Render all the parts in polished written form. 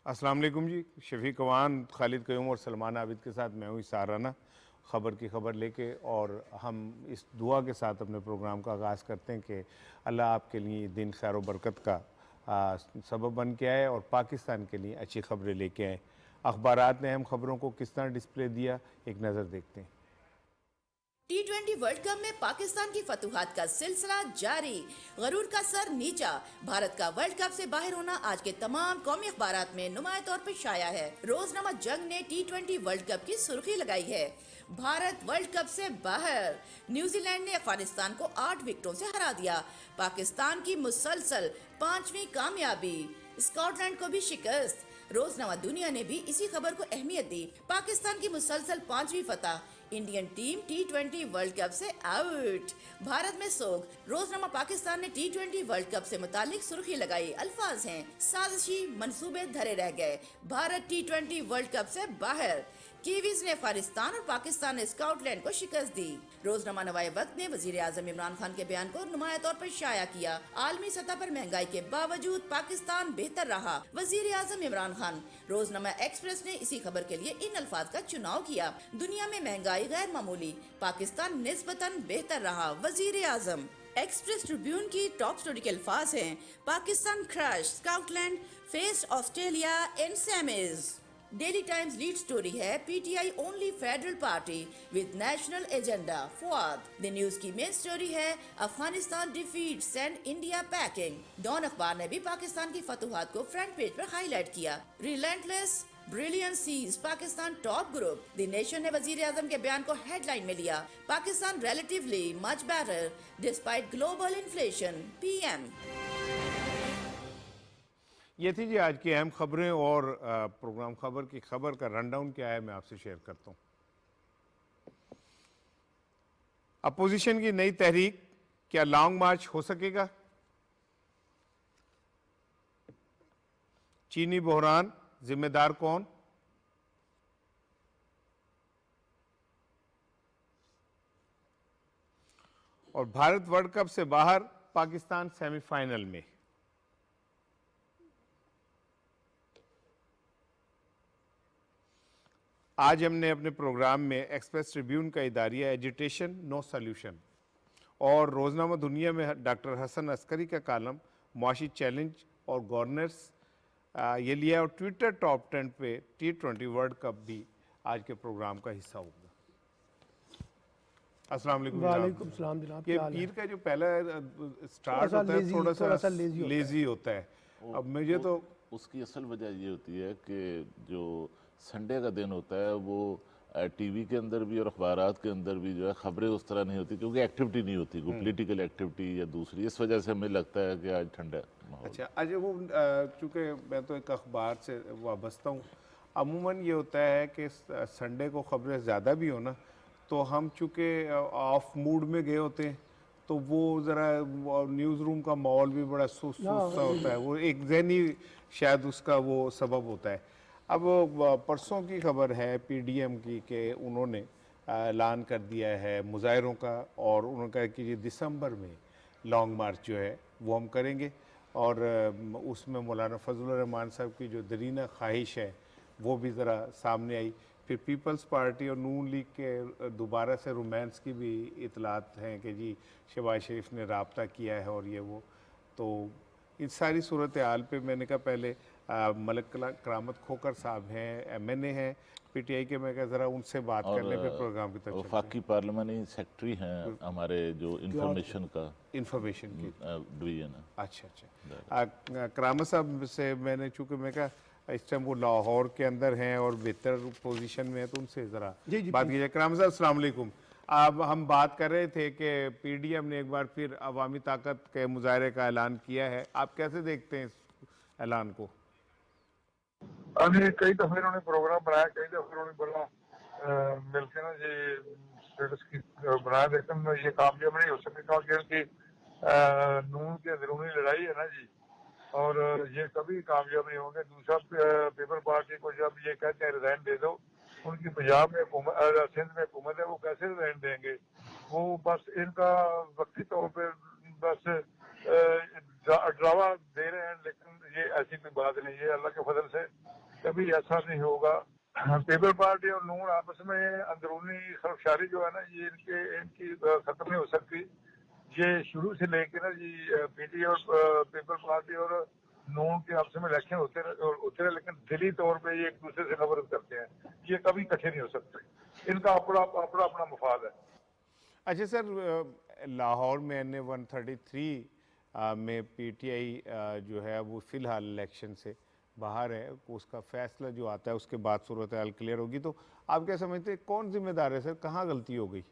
अस्सलाम वालेकुम जी। शफीक अवान, खालिद क़य्यूम और सलमान आबिद के साथ मैं हूँ इसाराना ख़बर की ख़बर लेके, और हम इस दुआ के साथ अपने प्रोग्राम का आगाज़ करते हैं कि अल्लाह आपके लिए दिन खैर व बरकत का सबब बन के आए और पाकिस्तान के लिए अच्छी ख़बरें लेके आए। अखबारात ने अहम ख़बरों को किस तरह डिस्प्ले दिया, एक नज़र देखते हैं। T20 वर्ल्ड कप में पाकिस्तान की फतूहात का सिलसिला जारी। गरूर का सर नीचा। भारत का वर्ल्ड कप से बाहर होना आज के तमाम कौमी अखबारात में नुमाया तौर पर शाया है। रोजनामा जंग ने T20 वर्ल्ड कप की सुर्खी लगाई है। भारत वर्ल्ड कप से बाहर। न्यूजीलैंड ने अफगानिस्तान को 8 विकेटों से हरा दिया। पाकिस्तान की मुसलसल 5वीं कामयाबी। स्कॉटलैंड को भी शिकस्त। रोजनामा दुनिया ने भी इसी खबर को अहमियत दी। पाकिस्तान की मुसलसल 5वीं फतह। Indian team T20 world cup से आउट। भारत में सोग। रोजनामा पाकिस्तान ने T20 वर्ल्ड कप से मुतालिक सुर्खी लगाई। अल्फाज हैं, साजिशी मंसूबे धरे रह गए। भारत T20 वर्ल्ड कप से बाहर। कीवीज ने अफगानिस्तान और पाकिस्तान ने स्कॉटलैंड को शिकस्त दी। रोजनामा नवाए वक्त ने वजीर आजम इमरान खान के बयान को नुमाया तौर पर शाया किया। आलमी सतह पर महंगाई के बावजूद पाकिस्तान बेहतर रहा, वजीर आजम इमरान खान। रोजनामा एक्सप्रेस ने इसी खबर के लिए इन अल्फाज का चुनाव किया। दुनिया में महंगाई गैर मामूली, पाकिस्तान निस्बतन बेहतर रहा, वजीर आजम। एक्सप्रेस ट्रिब्यून की टॉप स्टोरी के अल्फाज हैं, Pakistan crush, Scotland face Australia in semis. Daily Times lead story है, PTI only federal party with national agenda Fawad. The News की मेन स्टोरी है, Afghanistan defeat send India packing. Dawn अखबार ने भी पाकिस्तान की फतूहात को फ्रंट पेज पर हाईलाइट किया। Relentless brilliant sees Pakistan top group. The Nation ने वजीर आजम के बयान को हेडलाइन में लिया। Pakistan relatively much better despite global inflation, PM. ये थी जी आज की अहम खबरें, और प्रोग्राम खबर की खबर का रनडाउन क्या है मैं आपसे शेयर करता हूँ। अपोजिशन की नई तहरीक, क्या लॉन्ग मार्च हो सकेगा? चीनी बहरान, जिम्मेदार कौन? और भारत वर्ल्ड कप से बाहर, पाकिस्तान सेमीफाइनल में। आज हमने अपने प्रोग्राम में एक्सप्रेस ट्रिब्यून का इदारिया एजिटेशन नो सॉल्यूशन, और रोजनामा दुनिया में डॉक्टर हसन अस्करी का कालम मुआशी चैलेंज और गवर्नर्स ये लिया, और ट्विटर टॉप 10 पे T20 वर्ल्ड कप भी आज के प्रोग्राम का हिस्सा होगा। अस्सलाम वालेकुम वालेकुम सलाम जनाब, ये क्या हाल है? पीर का जो पहला स्टार्ट होता है थोड़ा सा लेजी होता है। अब मुझे तो उसकी असल वजह ये होती है कि जो संडे का दिन होता है वो टीवी के अंदर भी और अखबारात के अंदर भी जो है खबरें उस तरह नहीं होती, क्योंकि एक्टिविटी नहीं होती, कोई पॉलिटिकल एक्टिविटी या दूसरी। इस वजह से हमें लगता है कि आज ठंडा माहौल। अच्छा, आज वो चूँकि मैं तो एक अखबार से वाबस्ता हूँ, अमूमन ये होता है कि संडे को खबरें ज़्यादा भी हो ना, तो हम चूँकि ऑफ मूड में गए होते हैं, तो वो ज़रा न्यूज़ रूम का माहौल भी बड़ा सुस्त सा होता है, वो एक ज़हनी शायद उसका वो सबब होता है। अब परसों की खबर है पीडीएम की कि उन्होंने ऐलान कर दिया है मुजाहिरों का, और उन्होंने कहा कि ये दिसंबर में लॉन्ग मार्च जो है वो हम करेंगे, और उसमें मौलाना फजलुर रहमान साहब की जो दरीना ख्वाहिश है वो भी ज़रा सामने आई। फिर पीपल्स पार्टी और नून लीग के दोबारा से रोमांस की भी इतलात हैं कि जी शहबाज शरीफ ने राब्ता किया है और ये वो। तो इस सारी सूरत हाल पे मैंने कहा पहले मलक करामत खोकर साहब हैं, MNA हैं PTI के, मैं कहा ज़रा उनसे बात करने पे प्रोग्राम की तरफ चलते हैं। वफाकी पार्लियामानी सेक्रेटरी हैं हमारे जो इंफॉर्मेशन की डिवीजन है। अच्छा, करामत साहब से मैंने, चूँकि मैं कहा इस टाइम वो लाहौर के अंदर हैं और बेहतर पोजीशन में है, तो उनसे ज़रा बात कीजिए। करामत साहब अस्सलाम वालेकुम। अब हम बात कर रहे थे कि PDM ने एक बार फिर अवामी ताकत के मुजाहरे का ऐलान किया है, आप कैसे देखते हैं इस ऐलान को? कई दफे इन्होंने प्रोग्राम बनाया, कई दफे उन्होंने बोला मिलकर ना ये स्टेटस की बनाया, लेकिन ये कामयाब नहीं हो सकेगा, क्योंकि नून की अंदरूनी लड़ाई है ना जी, और ये कभी कामयाब नहीं होंगे। दूसरा, पीपल पार्टी को जब ये कहते हैं रिजाइन दे दो, उनकी पंजाब में सिंध में हुकूमत है, वो कैसे रिजाइन देंगे? वो बस इनका वक्ती तौर पर बस ड्रावा दे रहे हैं, लेकिन ये ऐसी कोई बात नहीं है। अल्लाह के फजल से कभी ऐसा नहीं होगा। पीपल पार्टी और नून आपस में अंदरूनी खलफशारी जो है ना, ये इनकी खत्म नहीं हो सकती। ये शुरू से लेके ना जी पीटी और पीपल पार्टी और नून के आपस में इलेक्शन होते रहे, लेकिन दिली तौर पे ये एक दूसरे से नफरत करते हैं। ये कभी इकट्ठे नहीं हो सकते। इनका अपना मफाद है। अच्छा सर, लाहौर में NA 133 में पीटीआई जो है वो फ़िलहाल इलेक्शन से बाहर है। उसका फैसला जो आता है उसके बाद सूरत हाल क्लियर होगी। तो आप क्या समझते हैं कौन जिम्मेदार है सर, कहाँ गलती हो गई?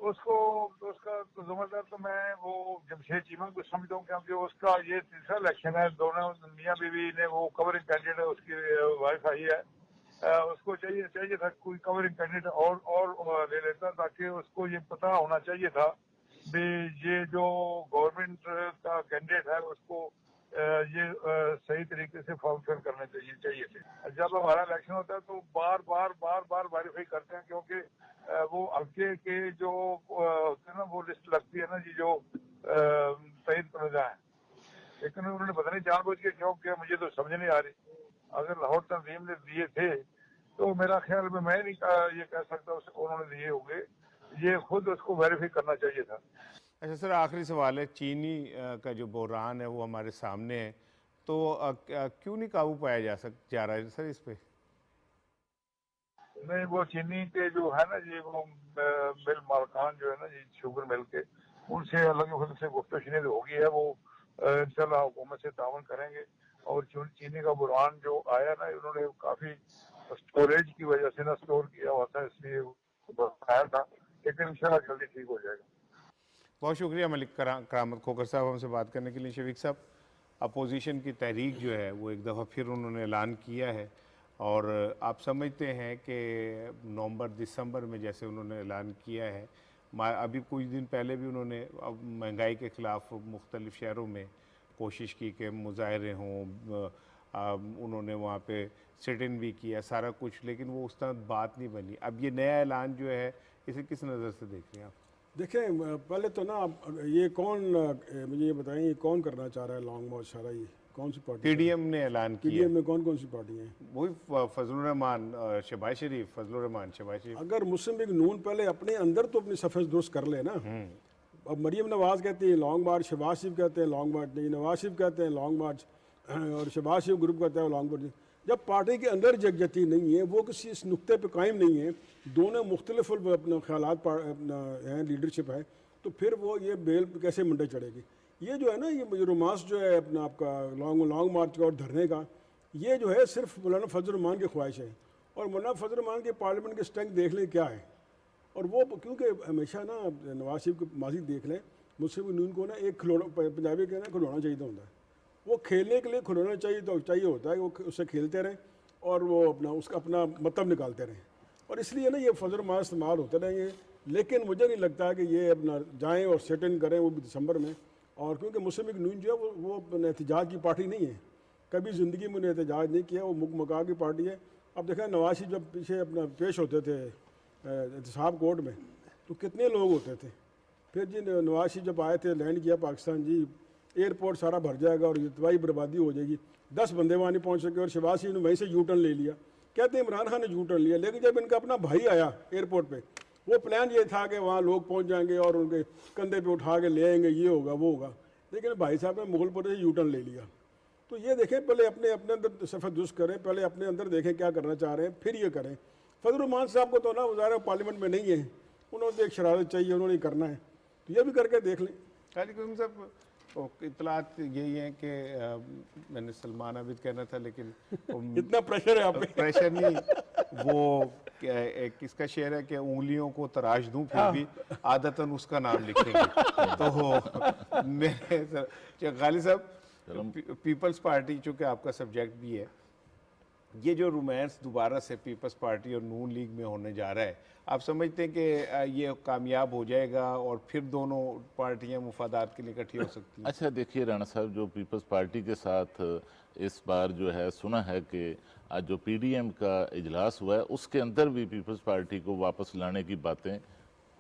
उसका तो जिम्मेदार तो मैं वो जमशेद चीमा को समझता हूँ, क्योंकि उसका ये तीसरा इलेक्शन है। दोनों मियाँ बीवी ने वो कवरिंग कैंडिडेट उसकी वाइफ आई है। उसको चाहिए था कोई कवरिंग कैंडिडेट और ले लेता, ताकि उसको ये पता होना चाहिए था भी ये जो गवर्नमेंट का कैंडिडेट है उसको ये सही तरीके से फॉर्म फिल करने चाहिए थे। जब हमारा इलेक्शन होता है तो बार वेरीफाई करते हैं, क्योंकि वो हल्के के जो होते हैं ना वो लिस्ट लगती है ना जी, जो तय करना है। लेकिन उन्होंने पता नहीं जानबूझ के क्यों किया, मुझे तो समझ नहीं आ रही। अगर लाहौर तंजीम ने दिए थे तो मेरा ख्याल में मैं नहीं ये कह सकता उसको उन्होंने दिए होंगे। ये खुद उसको वेरीफाई करना चाहिए था। अच्छा सर, आखिरी सवाल है। चीनी का जो बहरान है वो हमारे सामने है, तो क्यों नहीं काबू पाया जा रहा है सर इस पे? नहीं, वो चीनी के जो है ना जी, वो मिल मालकान जो है ना जी, शुगर मिल के, उनसे अलग खुद से गुफ्तगू होगी है। वो इंशाल्लाह हुकूमत से तावन करेंगे। और चीनी का बुरहान जो आया ना, उन्होंने काफी स्टोरेज की वजह से ना स्टोर किया हुआ था, इसलिए आया था। लेकिन इंशाल्लाह जल्दी ठीक हो जाएगा। बहुत शुक्रिया मलिक करामत खोकर साहब हमसे बात करने के लिए। शफीक साहब, अपोजिशन की तहरीक जो है वो एक दफ़ा फिर उन्होंने ऐलान किया है, और आप समझते हैं कि नवंबर दिसंबर में जैसे उन्होंने ऐलान किया है, अभी कुछ दिन पहले भी उन्होंने अब महंगाई के ख़िलाफ़ मुख्तलिफ़ शहरों में कोशिश की कि मुजाहरे हों, उन्होंने वहाँ पे सिट इन भी किया सारा कुछ, लेकिन वो उस तरह बात नहीं बनी। अब ये नया ऐलान जो है इसे किस नज़र से देख रहे हैं आप? देखें, पहले तो ना ये कौन, मुझे ये बताएं, ये कौन करना चाह रहा है लॉन्ग मार्च सारा? ये कौन सी पार्टी? पीडीएम ने ऐलान किया। पीडीएम में कौन कौन सी पार्टी हैं? वही फजलुर रहमान, शहबाज शरीफ, फजलुर रहमान, शहबाज शरीफ। अगर मुस्लिम लीग नून पहले अपने अंदर तो अपनी सफ़ेद दुरुस्त कर ले ना। अब मरीम नवाज कहती है लॉन्ग मार्च, शहबाज शरीफ कहते हैं लॉन्ग मार्च नहीं, नवाज शरीफ कहते हैं लॉन्ग मार्च, और शहबाज शरीफ ग्रुप कहता है लॉन्ग मार्च। जब पार्टी के अंदर यकजहती नहीं है, वो किसी इस नुक्ते पर कायम नहीं है, दोनों मुख्तलिफ अपना ख्यालात हैं, लीडरशिप है, तो फिर वो ये बेल कैसे मंडे चढ़ेगी? ये जो है ना, ये रोमांस जो है अपना आपका लॉन्ग मार्च का और धरने का, ये जो है सिर्फ मौलाना फजल रहमान की ख्वाहिश है। और मौलाना फजल रहमान के पार्लियामेंट के स्ट्रेंथ देख लें क्या है। और वो क्योंकि हमेशा ना नवाज शरीफ की माजी देख लें, मुस्लिम यूनियन को ना एक खिलौना, पंजाबी के ना खिलौना चाहिए होता है। वो खेलने के लिए खिलौना चाहिए होता है, वो उससे खेलते रहें और वो उसका अपना मतलब निकालते रहें। और इसलिए ना ये फजल रहमान इस्तेमाल होते रहेंगे। लेकिन मुझे नहीं लगता कि ये अपना जाएँ और सेट इन करें, वो भी दिसंबर में। और क्योंकि मुस्लिम लीग नून जो है वो एहतजाज की पार्टी नहीं है, कभी ज़िंदगी में उन्हें एहतजाज नहीं किया, वो मुकमका की पार्टी है। अब देखा नवाज शरीफ जब पीछे अपना पेश होते थे एहतसाब कोर्ट में, तो कितने लोग होते थे। फिर जी नवाज शरीफ जब आए थे, लैंड किया पाकिस्तान, जी एयरपोर्ट सारा भर जाएगा और ये तबाही बर्बादी हो जाएगी, 10 बंदे वहाँ नहीं पहुँच सके। और शहबाज शरीफ ने वहीं से यू टर्न ले लिया। कहते हैं इमरान खान ने यू टर्न लिया, लेकिन जब इनका अपना भाई आया एयरपोर्ट पर, वो प्लान ये था कि वहाँ लोग पहुँच जाएंगे और उनके कंधे पे उठा के ले आएंगे, ये होगा वो होगा। लेकिन भाई साहब ने मुगलपुर से यू टर्न ले लिया। तो ये देखें, पहले अपने अंदर सफ़र दुरुस्त करें, पहले अपने अंदर देखें क्या करना चाह रहे हैं, फिर ये करें। फजल रहमान साहब को तो ना वज़ार पार्लियामेंट में नहीं है, उन्होंने तो एक शरारत चाहिए, उन्होंने करना है, तो ये भी करके देख लें। खालिद साहब, इतलात यही है कि मैंने सलमान आबिद कहना था, लेकिन इतना प्रेशर है आप पे? प्रेशर नहीं, वो किसका शेर है कि उंगलियों को तराश दूं फिर भी आदतन उसका नाम लिखेंगे। तो मेरे खालिद साहब, पीपल्स पार्टी चूँकि आपका सब्जेक्ट भी है, ये जो रोमांस दोबारा से पीपल्स पार्टी और नून लीग में होने जा रहा है, आप समझते हैं कि ये कामयाब हो जाएगा और फिर दोनों पार्टियां मुफादात के लिए इकट्ठी हो सकती हैं? अच्छा देखिए राणा साहब, जो पीपल्स पार्टी के साथ इस बार जो है सुना है कि आज जो पीडीएम का इजलास हुआ है उसके अंदर भी पीपल्स पार्टी को वापस लाने की बातें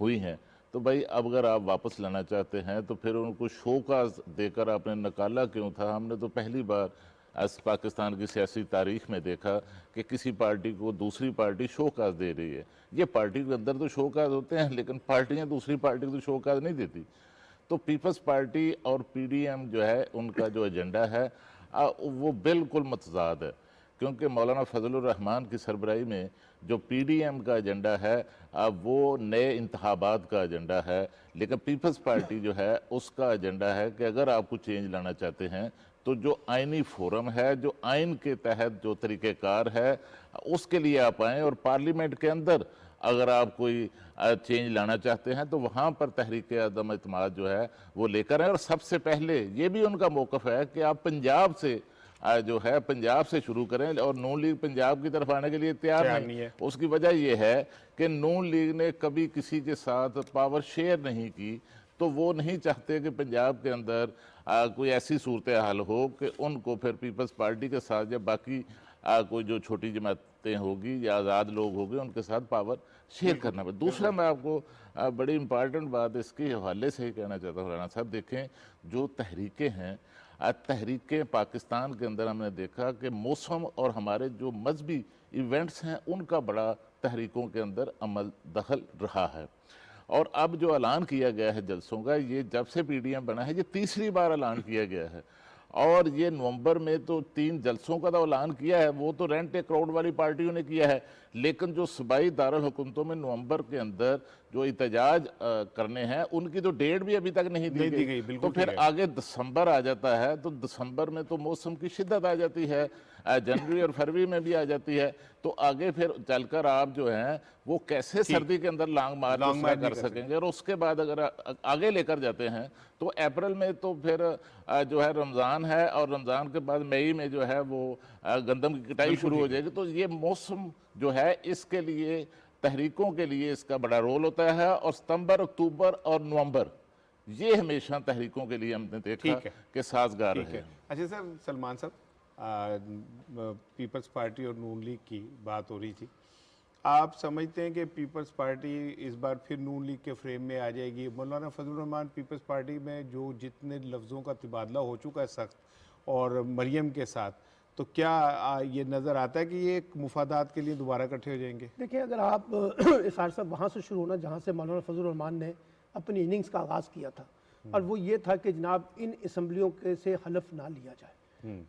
हुई हैं। तो भाई अब अगर आप वापस लाना चाहते हैं तो फिर उनको शो का देकर आपने नकाला क्यों था? हमने तो पहली बार पाकिस्तान की सियासी तारीख में देखा कि किसी पार्टी को दूसरी पार्टी शोकाज दे रही है। ये पार्टी के अंदर तो शोकाज होते हैं, लेकिन पार्टियां दूसरी पार्टी को तो शोकाज नहीं देती। तो पीपल्स पार्टी और पीडीएम जो है, उनका जो एजेंडा है वो बिल्कुल मतजाद है, क्योंकि मौलाना फजलुर रहमान की सरबराही में जो पीडीएम का एजेंडा है वो नए इंतखाबात का एजेंडा है, लेकिन पीपल्स पार्टी जो है उसका एजेंडा है कि अगर आप कुछ चेंज लाना चाहते हैं तो जो आइनी फोरम है, जो आइन के तहत जो तरीक़ेकार है, उसके लिए आप आएँ, और पार्लियामेंट के अंदर अगर आप कोई चेंज लाना चाहते हैं तो वहाँ पर तहरीक अदम इत्माद जो है वो लेकर आए। और सबसे पहले ये भी उनका मौक़िफ़ है कि आप पंजाब से जो है पंजाब से शुरू करें, और नून लीग पंजाब की तरफ आने के लिए तैयार नहीं है। उसकी वजह यह है कि नून लीग ने कभी किसी के साथ पावर शेयर नहीं की, तो वो नहीं चाहते कि पंजाब के अंदर कोई ऐसी सूरत हाल हो कि उनको फिर पीपल्स पार्टी के साथ या बाकी कोई जो छोटी जमातें होगी या आज़ाद लोग होंगे उनके साथ पावर शेयर करना पड़े। दूसरा मैं आपको बड़ी इंपॉर्टेंट बात इसके हवाले से ही कहना चाहता हूँ राना साहब, देखें जो तहरीकें हैं, तहरीकें पाकिस्तान के अंदर हमने देखा कि मौसम और हमारे जो मजहबी इवेंट्स हैं उनका बड़ा तहरीकों के अंदर अमल दखल रहा है। और अब जो ऐलान किया गया है जलसों का, ये जब से पीडीएम बना है ये तीसरी बार ऐलान किया गया है, और ये नवंबर में तो 3 जलसों का तो ऐलान किया है, वो तो रेंट ए क्राउड वाली पार्टियों ने किया है, लेकिन जो सूबाई दारुल हुकूमतों में नवंबर के अंदर जो एहतजाज करने हैं उनकी तो डेट भी अभी तक नहीं दी गई। तो फिर आगे दिसंबर आ जाता है, तो दिसंबर में तो मौसम की शिद्दत आ जाती है, जनवरी और फरवरी में भी आ जाती है, तो आगे फिर चलकर आप जो हैं वो कैसे सर्दी के अंदर लॉन्ग मार्च कर सकेंगे। और उसके बाद अगर आगे लेकर जाते हैं तो अप्रैल में तो फिर जो है रमज़ान है, और रमज़ान के बाद मई में जो है वो गंदम की कटाई शुरू हो जाएगी। तो ये मौसम जो है इसके लिए तहरीकों के लिए इसका बड़ा रोल होता है, और सितंबर, अक्टूबर और नवंबर ये हमेशा तहरीकों के लिए हमने देखा कि साजगार है। अच्छा सर, सलमान साहब, पीपल्स पार्टी और नून लीग की बात हो रही थी, आप समझते हैं कि पीपल्स पार्टी इस बार फिर नून लीग के फ्रेम में आ जाएगी? मौलाना फजलुर रहमान पीपल्स पार्टी में जो जितने लफ्ज़ों का तबादला हो चुका है सख्त, और मरियम के साथ, तो क्या ये नज़र आता है कि ये एक मुफादात के लिए दोबारा इकट्ठे हो जाएंगे? देखिए, अगर आप इसार साहब वहाँ से शुरू होना जहाँ से मौलाना फजलुर रहमान ने अपनी इनिंग्स का आगाज़ किया था, और वो ये था कि जनाब इन असम्बलियों के से हलफ ना लिया जाए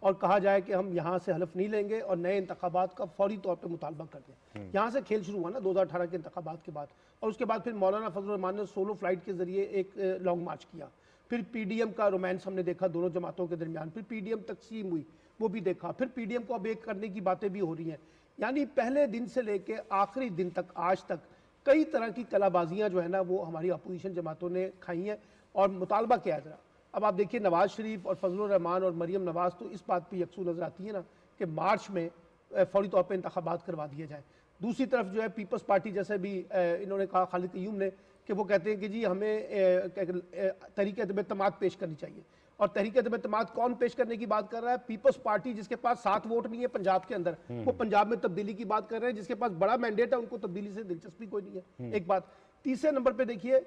और कहा जाए कि हम यहाँ से हलफ नहीं लेंगे और नए इंतखाबात का फौरी तौर पर मुतालबा कर दें। यहाँ से खेल शुरू हुआ ना 2018 के इंतखाबात के बाद, और उसके बाद फिर मौलाना फजलुर रहमान ने सोलो फ्लाइट के जरिए एक लॉन्ग मार्च किया, फिर पीडीएम का रोमांस हमने देखा दोनों जमातों के दरमियान, फिर पीडीएम तकसीम हुई वो भी देखा, फिर पीडीएम को अब एक करने की बातें भी हो रही हैं। यानी पहले दिन से लेके आखिरी दिन तक आज तक कई तरह की कलाबाजियाँ जो है ना वो हमारी अपोजिशन जमातों ने खाई हैं। और मुतालबा क्या है ज़रा, अब आप देखिए नवाज़ शरीफ और फजलुर रहमान और मरियम नवाज़ तो इस बात पर यकसू नज़र आती है ना कि मार्च में फौरी तौर पर इंतखाबात करवा दिए जाए। दूसरी तरफ जो है पीपल्स पार्टी जैसे भी इन्होंने कहा खालिद क़य्यूम ने कि वो कहते हैं कि जी हमें तहरीक एतमाद पेश करनी चाहिए, और तहरीक एतमाद कौन पेश करने की बात कर रहा है? पीपल्स पार्टी, जिसके पास 7 वोट नहीं है पंजाब के अंदर, वो पंजाब में तब्दीली की बात कर रहे हैं, जिसके पास बड़ा मैंडेट है उनको तब्दीली से दिलचस्पी कोई नहीं है। एक बात। तीसरे नंबर पर देखिए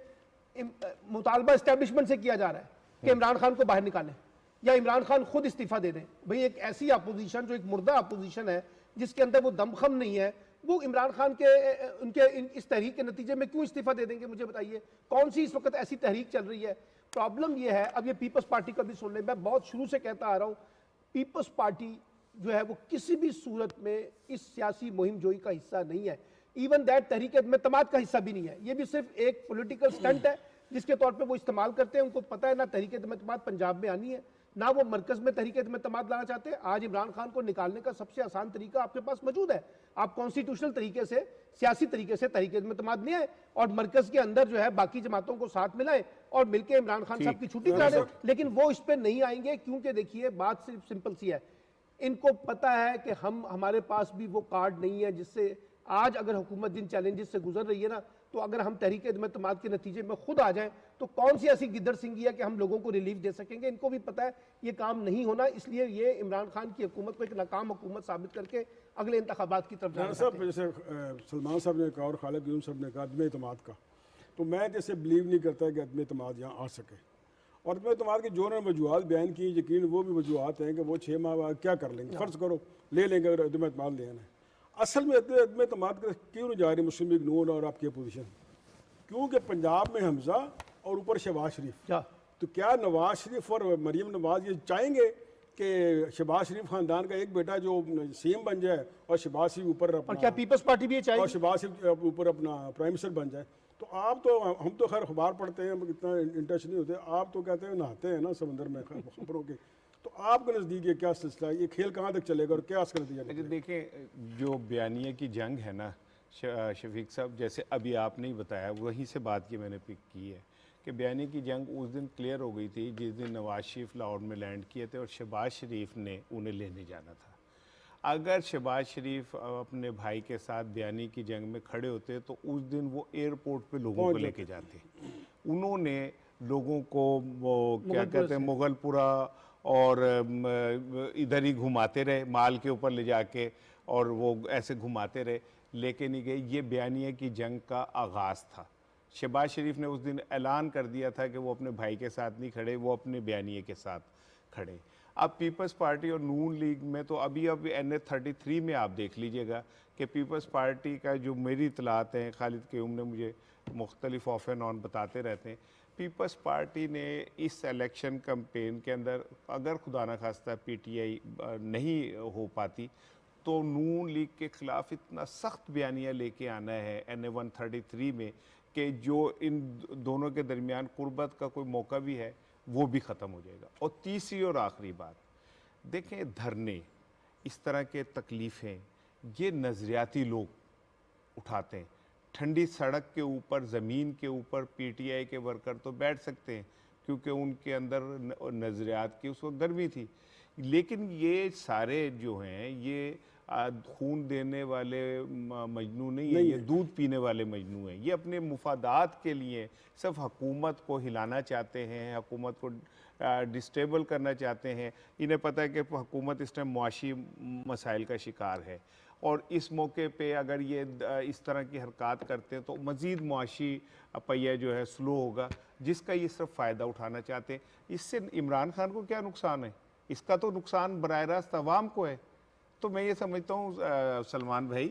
मुतालबा एस्टेब्लिशमेंट से किया जा रहा है कि इमरान खान को बाहर निकालें या इमरान खान खुद इस्तीफा दे दें। भाई एक ऐसी अपोजिशन जो एक मुर्दा अपोजिशन है जिसके अंदर वो दमखम नहीं है, वो इमरान खान के उनके इस तहरीक के नतीजे में क्यों इस्तीफा दे देंगे? मुझे बताइए कौन सी इस वक्त ऐसी तहरीक चल रही है? प्रॉब्लम ये है, अब ये पीपल्स पार्टी का भी सुन लें, मैं बहुत शुरू से कहता आ रहा हूँ, पीपल्स पार्टी जो है वो किसी भी सूरत में इस सियासी मुहिम जोई का हिस्सा नहीं है, इवन दैट तहरीक एतमाद का हिस्सा भी नहीं है। ये भी सिर्फ एक पॉलिटिकल स्टंट है जिसके तौर पे वो इस्तेमाल करते हैं। उनको पता है ना तहरीक एतमाद पंजाब में आनी है, ना वो मरकज में तहरीक एतमाद लाना चाहते हैं। आज इमरान खान को निकालने का सबसे आसान तरीका आपके पास मौजूद है, आप कॉन्स्टिट्यूशनल तरीके से, सियासी तरीके से तहरीक एतमाद ले आए और मरकज के अंदर जो है बाकी जमातों को साथ मिलाएं और मिलकर इमरान खान साहब की छुट्टी करा दें। लेकिन वो इस पर नहीं आएंगे, क्योंकि देखिए बात सिर्फ सिंपल सी है, इनको पता है कि हमारे पास भी वो कार्ड नहीं है जिससे आज अगर हुकूमत जिन चैलेंजेस से गुजर रही है ना, तो अगर हम तहरीक एतमाद के नतीजे में खुद आ जाएं तो कौन सी ऐसी गिद्दड़ सिंगी है कि हम लोगों को रिलीफ दे सकेंगे? इनको भी पता है ये काम नहीं होना, इसलिए ये इमरान खान की हुकूमत को एक नाकाम हुकूमत साबित करके अगले इंतखाबात की तरफ जाना चाहते हैं। जैसे सलमान साहब ने कहा और खालिद क़य्यूम साहब ने कहा अदम एतमाद का, तो मैं जैसे बिलीव नहीं करता कि अदम एतमाद यहाँ आ सके। और मैं तुम्हारे जो उन्होंने वजूहत बयान की, यकीन वो भी वजूहत हैं कि वो 6 माह बाद क्या कर लेंगे, फ़र्ज़ करो ले लेंगे अगर अदम एतमाद लेना है। असल में अदम एतमाद क्यों नहीं जा रही मुस्लिम लीग नून और आपकी अपोजिशन? क्योंकि पंजाब में हमजा और ऊपर शहबाज शरीफ, तो क्या नवाज शरीफ और मरीम नवाज ये चाहेंगे कि शहबाज शरीफ खानदान का एक बेटा जो सीएम बन जाए और शहबाज शरीफ ऊपर और क्या पीपल्स पार्टी भी ये और चाहेगी? शहबाज शरीफ ऊपर अपना प्राइम मिनिस्टर बन जाए? तो आप तो, हम तो खैर अखबार पढ़ते हैं, इतना इंटरेस्ट नहीं होते, आप तो कहते हैं नहाते हैं ना समंदर में खबरों के, तो आपके नज़दीक ये क्या सिलसिला है, ये खेल कहाँ तक चलेगा और क्या असर नतीजा अच्छा निकलेगा? देखें, जो बयानिया की जंग है ना शफीक साहब, जैसे अभी आपने ही बताया, वहीं से बात की मैंने पिक की है कि बयानी की जंग उस दिन क्लियर हो गई थी जिस दिन नवाज शरीफ लाहौर में लैंड किए थे और शहबाज शरीफ ने उन्हें लेने जाना था। अगर शहबाज शरीफ अपने भाई के साथ बयानी की जंग में खड़े होते तो उस दिन वो एयरपोर्ट पे लोगों को लेके जाते। उन्होंने लोगों को वो क्या कहते हैं मुगलपुरा और इधर ही घुमाते रहे, माल के ऊपर ले जाके, और वो ऐसे घुमाते रहे, लेके नहीं गए। ये बयानिया की जंग का आगाज़ था। शहबाज शरीफ ने उस दिन ऐलान कर दिया था कि वो अपने भाई के साथ नहीं खड़े, वो अपने बयानिए के साथ खड़े। अब पीपल्स पार्टी और नून लीग में तो अभी NA 33 में आप देख लीजिएगा कि पीपल्स पार्टी का जो मेरी इतलात हैं, खालिद क़य्यूम ने मुझे मुख्तलिफ ऑफ एंड ऑन बताते रहते हैं, पीपल्स पार्टी ने इस इलेक्शन कैंपेन के अंदर अगर खुदा न खास्ता PTI नहीं हो पाती तो नून लीग के ख़िलाफ़ इतना सख्त बयानिया लेके आना है NA 133 में कि जो इन दोनों के दरमियान कुर्बत का कोई मौका भी है वो भी ख़त्म हो जाएगा। और तीसरी और आखिरी बात, देखें धरने, इस तरह के तकलीफ़ें ये नज़रियाती लोग उठाते हैं। ठंडी सड़क के ऊपर, ज़मीन के ऊपर PTI के वर्कर तो बैठ सकते हैं क्योंकि उनके अंदर नज़रियात की उस वक्त गर्मी थी, लेकिन ये सारे जो हैं ये खून देने वाले मजनू नहीं है, ये दूध पीने वाले मजनू हैं। ये अपने मुफादात के लिए सिर्फ हुकूमत को हिलाना चाहते हैं, हुकूमत को डिस्टेबल करना चाहते हैं। इन्हें पता है कि हुकूमत इस टाइम मुआशी मसाइल का शिकार है और इस मौके पे अगर ये इस तरह की हरकत करते हैं तो मज़ीद मुआशी पहिया जो है स्लो होगा, जिसका ये सिर्फ फ़ायदा उठाना चाहते हैं। इससे इमरान खान को क्या नुकसान है? इसका तो नुकसान बराह रास्त अवाम को है। तो मैं ये समझता हूँ सलमान भाई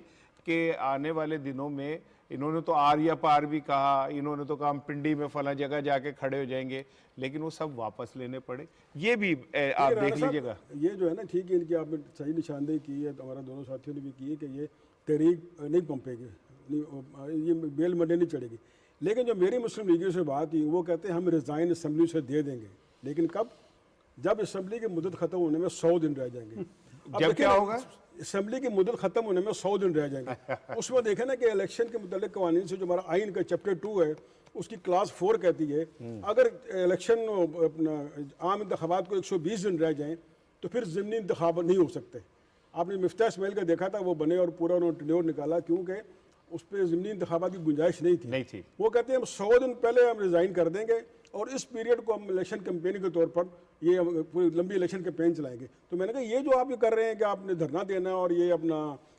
कि आने वाले दिनों में इन्होंने तो आर या पार भी कहा, इन्होंने तो कहा हम पिंडी में फला जगह जाके खड़े हो जाएंगे, लेकिन वो सब वापस लेने पड़े। ये भी आप देख लीजिएगा। ये जो है ना, ठीक है, इनकी आपने सही निशानदेही की है, तो हमारा दोनों साथियों ने भी की है कि ये तहरीक नहीं पंपेगी, ये बेल मंडे नहीं चढ़ेगी। लेकिन जो मेरी मुस्लिम लीगियों से बात हुई, वो कहते हैं हम रिज़ाइन असम्बली से दे देंगे, लेकिन कब? जब असम्बली की मुद्दत ख़त्म होने में 100 दिन रह जाएंगे। जब क्या होगा? असम्बली की मुद्दत खत्म होने में 100 दिन रह जाएंगे। उसमें देखें ना कि इलेक्शन के मुतालिक कवानीन से जो हमारा आइन का चैप्टर 2 है, उसकी क्लास 4 कहती है अगर इलेक्शन अपना आम इंतखाबात को 120 दिन रह जाएं तो फिर ज़िमनी इंतखाब नहीं हो सकते। आपने मिफ्ता इस्माइल का देखा था, वो बने और पूरा उन्होंने टेन्योर निकाला क्योंकि उस पर ज़िमनी इंतखाबात की गुंजाइश नहीं थी। वो कहते हैं हम 100 दिन पहले हम रिज़ाइन कर देंगे और इस पीरियड को हम इलेक्शन कैंपेन के तौर पर ये पूरी लंबी इलेक्शन कैंपेन चलाएंगे। तो मैंने कहा ये जो आप ये कर रहे हैं कि आपने धरना देना और ये अपना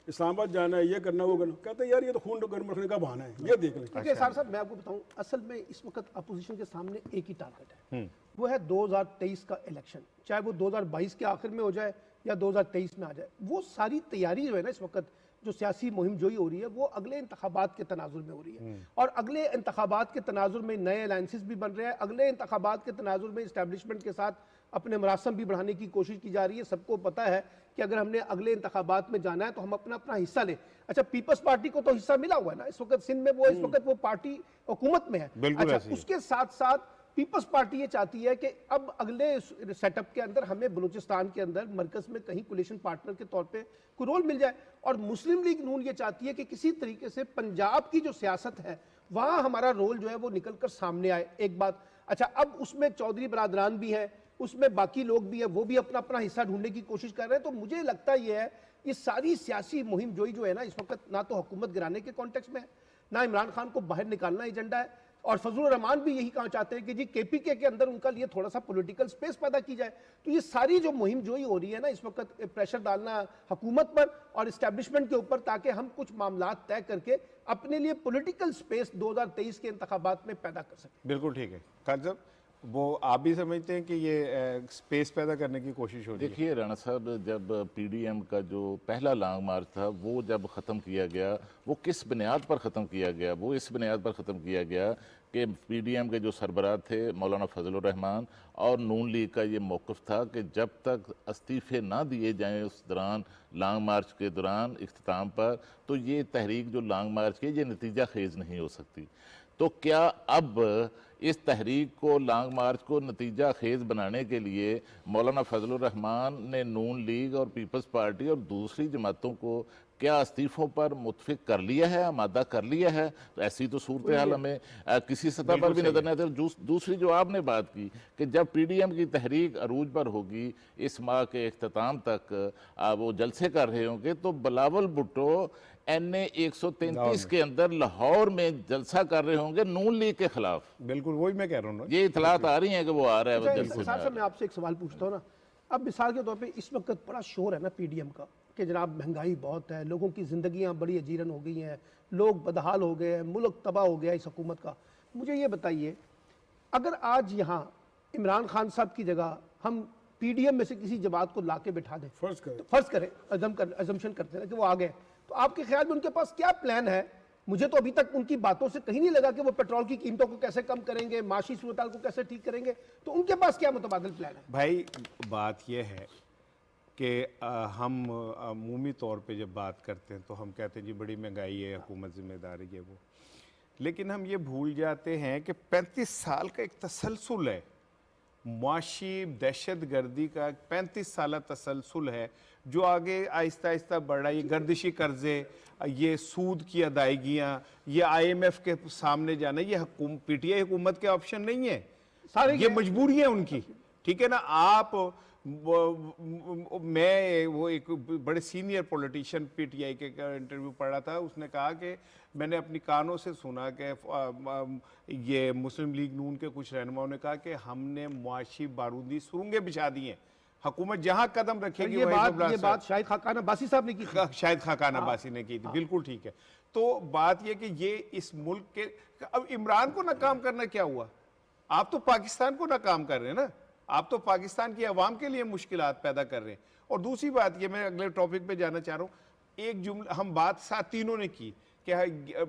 इस्लामाबाद जाना है, ये करना वो करना, कहते हैं यार ये तो खून गर्म रखने का बहाना है, ये देख लें। देखिए सार साहब, मैं आपको बताऊं, असल में इस वक्त अपोजिशन के सामने एक ही टारगेट है, वो है 2023 का इलेक्शन, चाहे वो 2022 के आखिर में हो जाए या 2023 में आ जाए। वो सारी तैयारी जो है ना इस वक्त जो सियासी मुहिम जोई हो रही है वो अगले इंतखाबात के तनाजुर में हो रही है, और अगले इंतखाबात के तनाजुर में नए अलायंसेस भी बन रहे हैं, अगले इंतखाबात के तनाजुर में इस्टेब्लिशमेंट के साथ अपने मरासम भी बढ़ाने की कोशिश की जा रही है। सबको पता है कि अगर हमने अगले इंतखाबात में जाना है तो हम अपना अपना हिस्सा लें। अच्छा, पीपल्स पार्टी को तो हिस्सा मिला हुआ है ना इस वक्त सिंध में, वो इस वक्त वो पार्टी हुकूमत में है। अच्छा, उसके साथ साथ पीपल्स पार्टी ये चाहती है कि अब अगले सेटअप के अंदर हमें बलूचिस्तान के अंदर मरकज में कहीं कोलिशन पार्टनर के तौर पे कोई रोल मिल जाए, और मुस्लिम लीग नून ये चाहती है कि किसी तरीके से पंजाब की जो सियासत है वहां हमारा रोल जो है वो निकल कर सामने आए। एक बात। अच्छा, अब उसमें चौधरी बरादरान भी है, उसमें बाकी लोग भी है, वो भी अपना अपना हिस्सा ढूंढने की कोशिश कर रहे हैं। तो मुझे लगता ये है ये सारी सियासी मुहिम जोई जो है ना इस वक्त ना तो हुकूमत गिराने के कॉन्टेक्स्ट में है, ना इमरान खान को बाहर निकालना एजेंडा है, और फजलुर रहमान भी यही कहना चाहते हैं कि जी KPK के अंदर उनका लिए थोड़ा सा पॉलिटिकल स्पेस पैदा की जाए। तो ये सारी जो मुहिम जोई हो रही है ना इस वक्त, प्रेशर डालना हुकूमत पर और इस्टेब्लिशमेंट के ऊपर ताकि हम कुछ मामला तय करके अपने लिए पॉलिटिकल स्पेस 2023 के इंतखाबात में पैदा कर सकें। बिल्कुल ठीक है। खान साहब, वो आप भी समझते हैं कि ये स्पेस पैदा करने की कोशिश हो रही है? देखिए राणा साहब, जब पीडीएम का जो पहला लॉन्ग मार्च था वो जब ख़त्म किया गया, वो किस बुनियाद पर ख़त्म किया गया? वो इस बुनियाद पर ख़त्म किया गया कि पीडीएम के जो सरबराह थे मौलाना फजलुर रहमान और नून लीग का ये मौक़िफ़ था कि जब तक इस्तीफ़े ना दिए जाएं उस दौरान, लॉन्ग मार्च के दौरान इख्तिताम पर, तो ये तहरीक जो लॉन्ग मार्च की ये नतीजा खेज़ नहीं हो सकती। तो क्या अब इस तहरीक को, लॉन्ग मार्च को नतीजा खेज़ बनाने के लिए मौलाना फजलुर रहमान ने नून लीग और पीपल्स पार्टी और दूसरी जमातों को क्या इस्तीफ़ों पर मुतफिक कर लिया है, आमादा कर लिया है? तो ऐसी तो सूरत हाल हमें किसी सतह पर भी नजर नहीं आती। दूसरी जो आपने बात की कि जब पीडीएम की तहरीक अरूज पर होगी, इस माह के इख्तिताम तक वो जलसे कर रहे होंगे, तो बिलावल भुट्टो NA 133 के अंदर लाहौर में जलसा कर रहे होंगे नून लीग के खिलाफ। बिल्कुल वही मैं कह रहा हूँ ना। ये इतलात आ रही हैं कि वो आ रहा है अच्छा, जलसे साहब मैं आपसे एक सवाल पूछता हूँ ना, अब मिसाल के तौर पे इस वक्त बड़ा शोर है ना पीडीएम का कि जनाब महंगाई बहुत है, लोगों की ज़िंदगियाँ बड़ी अजीरन हो गई हैं, लोग बदहाल हो गए हैं, मुल्क तबाह हो गया इस हुकूमत का। मुझे ये बताइए, अगर आज यहाँ इमरान खान साहब की जगह हम पीडीएम में से किसी जमात को ला के बिठा दें, फ़र्ज़ करें, अजम्पशन करते हैं कि वो आ गए, तो आपके ख्याल में उनके पास क्या प्लान है? मुझे तो अभी तक उनकी बातों से कहीं नहीं लगा कि वो पेट्रोल की कीमतों को कैसे कम करेंगे, माशी सूरत को कैसे ठीक करेंगे, तो उनके पास क्या मुतबादिल प्लान है? भाई बात यह है कि हम अमूमी तौर पे जब बात करते हैं तो हम कहते हैं जी बड़ी महंगाई है, हुकूमत जिम्मेदारी है वो, लेकिन हम ये भूल जाते हैं कि 35 साल का एक तसलसल है, मुआशी दहशत गर्दी का 35 साल तसलसल है जो आगे आहिस्ता आहिस्ता बढ़ रहा है। ये गर्दिशी कर्जे, ये सूद की अदायगियाँ, ये IMF के सामने जाना, ये पीटीआई हुकूमत के ऑप्शन नहीं है, सारे ये मजबूरी है उनकी, ठीक है ना। आप मैं वो एक बड़े सीनियर पॉलिटिशियन पीटीआई के इंटरव्यू पढ़ा था, उसने कहा कि मैंने अपनी कानों से सुना कि ये मुस्लिम लीग नून के कुछ रहनुमाओं ने कहा कि हमने मुआशी बारूदी सुरंगें बिछा दी हैं, हुकूमत जहाँ कदम रखेगी ये बात शायद खाकान अब्बासी साहब ने की थी। शायद खाकान अब्बासी ने की थी, बिल्कुल ठीक है। तो बात ये कि ये इस मुल्क के, अब इमरान को नाकाम करना क्या हुआ? आप तो पाकिस्तान को नाकाम कर रहे हैं ना, आप तो पाकिस्तान की आवाम के लिए मुश्किलात पैदा कर रहे हैं। और दूसरी बात ये, मैं अगले टॉपिक पे जाना चाह रहा हूँ, एक जुमला हम बात साथ तीनों ने की कि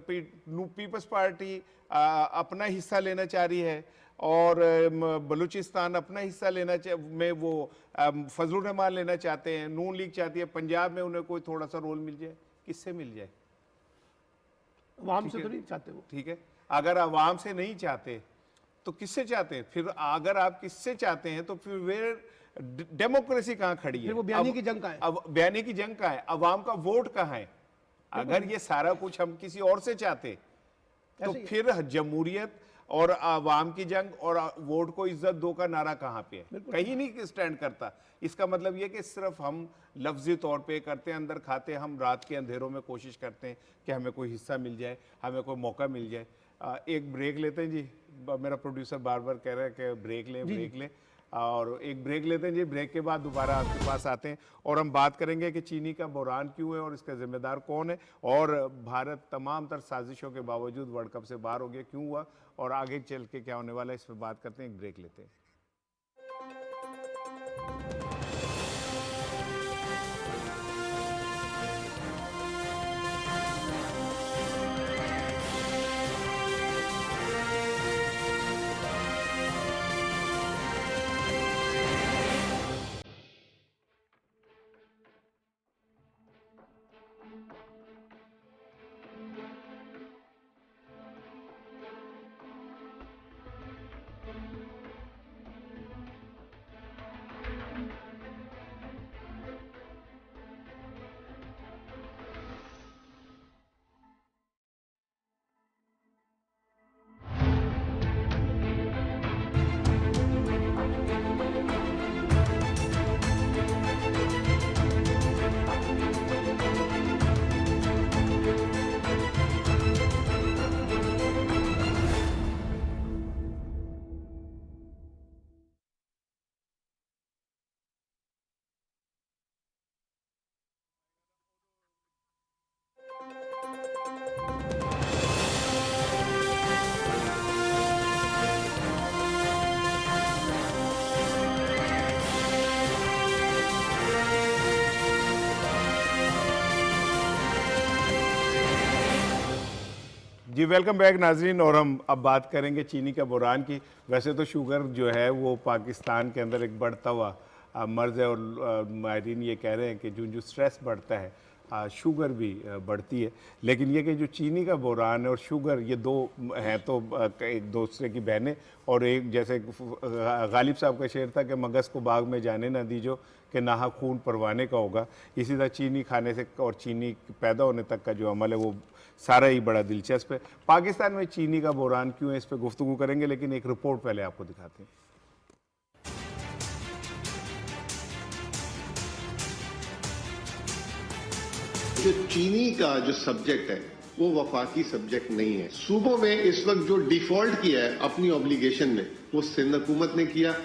पीपल्स पार्टी अपना हिस्सा लेना चाह रही है और बलूचिस्तान अपना हिस्सा लेना में वो फजलुर रहमान लेना चाहते हैं, नून लीग चाहती है पंजाब में उन्हें कोई थोड़ा सा रोल मिल जाए। किससे मिल जाए? अवाम से तो नहीं चाहते वो, ठीक है। अगर अवाम से नहीं चाहते तो किससे चाहते हैं? फिर अगर आप किससे चाहते हैं तो फिर वे डेमोक्रेसी कहाँ खड़ी है? फिर वो बयानी की जंग कहाँ है? अब बयानी की जंग कहाँ है? अवाम का वोट कहाँ है? अगर ये सारा कुछ हम किसी और से चाहते तो फिर जमहूरियत और आवाम की जंग और वोट को इज्जत दो का नारा कहाँ पे है? कहीं नहीं स्टैंड करता। इसका मतलब ये कि सिर्फ हम लफ्जी तौर पे करते हैं, अंदर खाते, हम रात के अंधेरों में कोशिश करते हैं कि हमें कोई हिस्सा मिल जाए, हमें कोई मौका मिल जाए। एक ब्रेक लेते हैं जी, मेरा प्रोड्यूसर बार बार कह रहा है कि ब्रेक लें, और एक ब्रेक लेते हैं जी। ब्रेक के बाद दोबारा आपके पास आते हैं और हम बात करेंगे कि चीनी का बहरान क्यों है और इसका जिम्मेदार कौन है, और भारत तमाम तर साजिशों के बावजूद वर्ल्ड कप से बाहर हो गया, क्यों हुआ, और आगे चल के क्या होने वाला है, इस पर बात करते हैं। एक ब्रेक लेते हैं। जी वेलकम बैक नाजरीन। और हम अब बात करेंगे चीनी का बुरान की। वैसे तो शुगर जो है वो पाकिस्तान के अंदर एक बढ़ता हुआ मर्ज़ है, और माहिरीन ये कह रहे हैं कि जो स्ट्रेस बढ़ता है शुगर भी बढ़ती है। लेकिन ये कि जो चीनी का बुरान है और शुगर, ये दो हैं तो एक दूसरे की बहनें। और एक जैसे गालिब साहब का शेर था कि मगज़ को बाग में जाने ना दीजो कि नाहा खून परवाने का होगा। इसी तरह चीनी खाने से और चीनी पैदा होने तक का जो अमल है वो सारा ही बड़ा दिलचस्प है। पाकिस्तान में चीनी का बुरान क्यों है, इस पर गुफ्तगू करेंगे, लेकिन एक रिपोर्ट पहले आपको दिखाते हैं। जो चीनी का जो सब्जेक्ट है वो वफाकी सब्जेक्ट नहीं है। सूबों में इस वक्त जो डिफॉल्ट किया है अपनी ऑब्लिगेशन में, वो सिंध हुकूमत ने किया।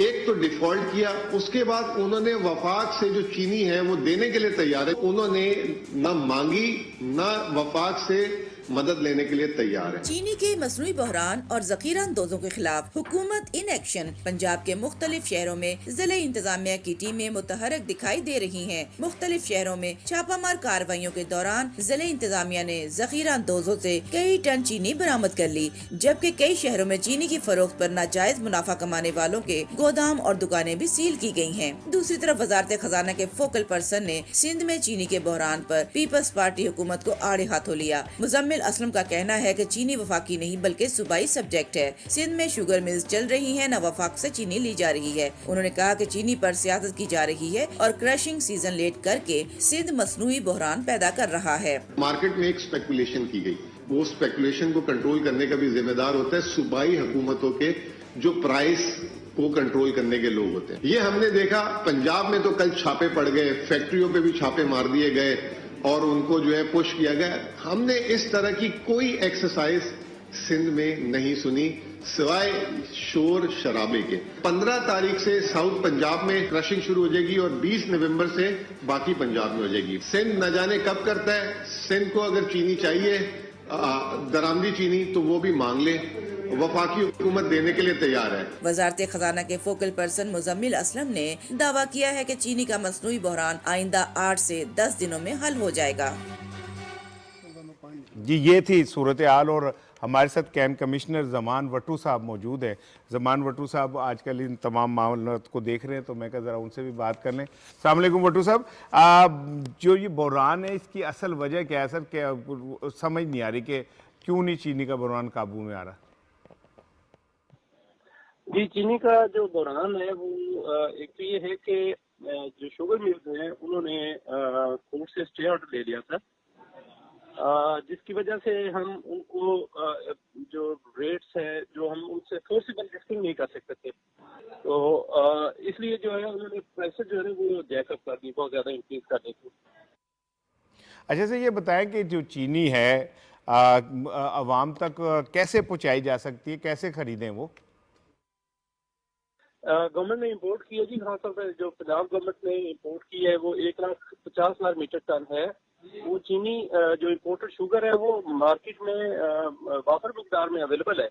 एक तो डिफॉल्ट किया, उसके बाद उन्होंने वफाक से जो चीनी है वो देने के लिए तैयार है। उन्होंने न मांगी न वफाक से मदद लेने के लिए तैयार है। चीनी के मसनूई बहरान और जखीरा अंदोजों के खिलाफ हुकूमत इन एक्शन। पंजाब के मुख्तलिफ शहरों में जिले इंतजामिया की टीमें मुतहरक दिखाई दे रही हैं। मुख्तलिफ शहरों में छापामार कार्रवाइयों के दौरान जिले इंतजामिया ने जखीरा अंदोजों से कई टन चीनी बरामद कर ली, जबकि कई शहरों में चीनी की फरोख्त पर नाजायज मुनाफा कमाने वालों के गोदाम और दुकानें भी सील की गयी हैं। दूसरी तरफ वजारत खजाना के फोकल पर्सन ने सिंध में चीनी के बहरान पर पीपल्स पार्टी हुकूमत को आड़े हाथों लिया। मुजम्मिल असलम का कहना है कि चीनी वफाकी नहीं बल्कि सूबाई सब्जेक्ट है। सिंध में शुगर मिल्स चल रही हैं, न वफाक से चीनी ली जा रही है। उन्होंने कहा कि चीनी पर सियासत की जा रही है और क्रशिंग सीजन लेट करके सिंध मसनूई बहरान पैदा कर रहा है। मार्केट में एक स्पेकुलेशन की गई, वो स्पेकुलेशन को कंट्रोल करने का भी जिम्मेदार होता है सूबाई हुकूमतों के जो प्राइस को कंट्रोल करने के लोग होते हैं। ये हमने देखा पंजाब में तो कल छापे पड़ गए, फैक्ट्रियों पे भी छापे मार दिए गए और उनको जो है पुश किया गया। हमने इस तरह की कोई एक्सरसाइज सिंध में नहीं सुनी सिवाय शोर शराबे के। 15 तारीख से साउथ पंजाब में क्रशिंग शुरू हो जाएगी और 20 नवंबर से बाकी पंजाब में हो जाएगी। सिंध न जाने कब करता है। सिंध को अगर चीनी चाहिए, दरामदी चीनी, तो वो भी मांग ले, वफाकी हुकूमत देने के लिए तैयार है। वजारत खजाना के फोकल पर्सन मुजम्मिल असलम ने दावा किया है कि चीनी का मसनूई बहरान आइंदा 8 से 10 दिनों में हल हो जाएगा। जी ये थी सूरत हाल। और हमारे साथ कैंप कमिश्नर ज़मान वट्टू साहब मौजूद हैं। ज़मान वट्टू साहब आजकल इन तमाम मामलों को देख रहे हैं, तो मैं कहा ज़रा उनसे भी बात कर लें। अस्सलाम वालेकुम वट्टू साहब, जो ये बहरान है इसकी असल वजह क्या है सर? क्या समझ नहीं आ रही कि क्यों नहीं चीनी का बहरान काबू में आ रहा? जी, चीनी का जो बहरान है वो एक तो ये है कि जो शुगर मिल्स हैं उन्होंने कोर्ट से स्टे ऑर्डर ले लिया था, जिसकी वजह से हम उनको जो रेट्स है जो हम उनसे फोर्सिबल लिफ्टिंग नहीं कर सकते थे, तो इसलिए जो है उन्होंने प्राइसेस जो है वो जैकअप कर दी, बहुत ज़्यादा इंक्रीज कर दी थी। अच्छा सर, ये बताएं कि जो चीनी है आवाम तक कैसे पहुंचाई जा सकती है, कैसे खरीदें वो? गवर्नमेंट ने इंपोर्ट की है जी, खासतौर पर जो पंजाब गवर्नमेंट ने इंपोर्ट की है वो 1,50,000 मीट्रिक टन है। वो चीनी जो इंपोर्टेड शुगर है वो मार्केट में वाफर मिकदार में अवेलेबल है।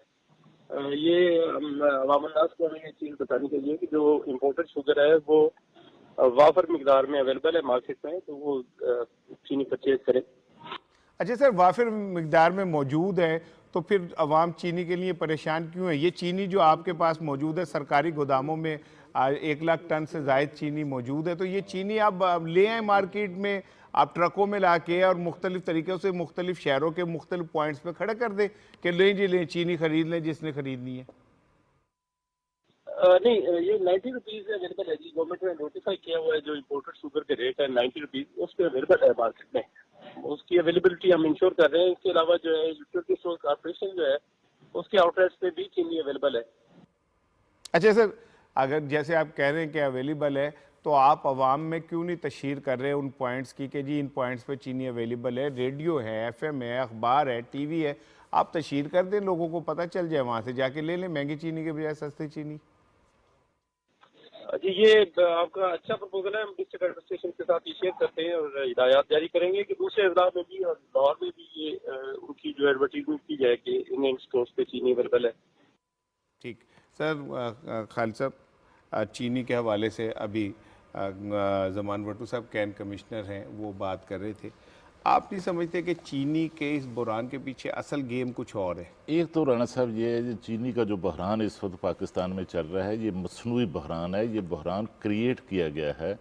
ये अवामनास को हमें ये चीज़ बतानी चाहिए कि जो इंपोर्टेड शुगर है वो वाफर मिकदार में अवेलेबल है मार्केट में, तो वो चीनी परचेज करें। अच्छा सर, वाफिर मिकदार में मौजूद है तो फिर अवाम चीनी के लिए परेशान क्यों है? ये चीनी जो आपके पास मौजूद है सरकारी गोदामों में 1 लाख टन से ज़ायद चीनी मौजूद है, तो ये चीनी आप ले आए मार्केट में, आप ट्रकों में ला के और मुख्तलिफ तरीक़ों से मुख्तलिफ शहरों के मुख्तलिफ पॉइंट्स पे खड़ा कर दें कि लें जी लें, चीनी खरीद लें जिसने खरीदनी है। नहीं, ये 90 रुपीज़ अवेलेबल है जी। गवर्नमेंट ने नोटिफाई किया हुआ है जो इम्पोर्टेड शुगर के रेट है 90 रुपीज़, उस पर अवेलेबल है मार्केट में। उसकी अवेलेबिलिटी हम इंश्योर कर रहे हैं। इसके अलावा जो है यूटिलिटी स्टोर कॉर्पोरेशन जो है उसके आउटलेट्स पे भी चीनी अवेलेबल है। अच्छा सर, अगर जैसे आप कह रहे हैं कि अवेलेबल है, तो आप आवाम में क्यों नहीं तशहीर कर रहे उन पॉइंट्स की कि जी इन पॉइंट्स पे चीनी अवेलेबल है? रेडियो है, FM है, अखबार है, TV है, आप तशहीर कर दें, लोगों को पता चल जाए, वहाँ से जाके ले लें महंगी चीनी के बजाय सस्ती चीनी। जी, ये आपका अच्छा प्रपोजल है। हम डिस्ट्रिक्ट एडमिनिस्ट्रेशन के साथ ये शेयर करते हैं और हिदायत जारी करेंगे कि दूसरे अजला में भी और लाहौर में भी ये उनकी जो एडवर्टीजमेंट की जाए कि इन स्टोर्स पे चीनी अवेलेबल है। ठीक सर, खालिद साहब, चीनी के हवाले से अभी ज़मान वट्टू साहब कैंट कमिश्नर हैं, वो बात कर रहे थे। आप नहीं समझते कि चीनी के इस बहरान के पीछे असल गेम कुछ और है? एक तो राणा साहब ये है, चीनी का जो बहरान इस वक्त पाकिस्तान में चल रहा है, ये मसनूई बहरान है, ये बहरान क्रिएट किया गया है।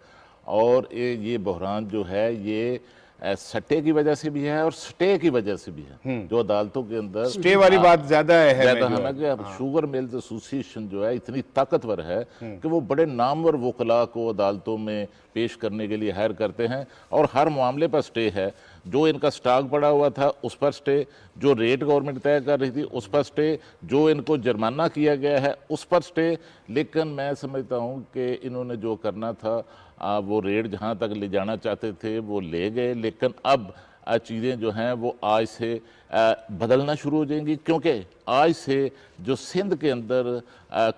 और ये बहरान जो है ये सट्टे की वजह से भी है और स्टे की वजह से भी है। जो अदालतों के अंदर स्टे वाली बात ज्यादा है ना कि अब शुगर मिल्स एसोसिएशन जो है इतनी ताकतवर है कि वो बड़े नामवर वकला को अदालतों में पेश करने के लिए हायर करते हैं और हर मामले पर स्टे है। जो इनका स्टॉक पड़ा हुआ था उस पर स्टे, जो रेट गवर्नमेंट तय कर रही थी उस पर स्टे, जो इनको जुर्माना किया गया है उस पर स्टे। लेकिन मैं समझता हूँ कि इन्होंने जो करना था वो रेट जहाँ तक ले जाना चाहते थे वो ले गए। लेकिन अब चीज़ें जो हैं वो आज से बदलना शुरू हो जाएंगी, क्योंकि आज से जो सिंध के अंदर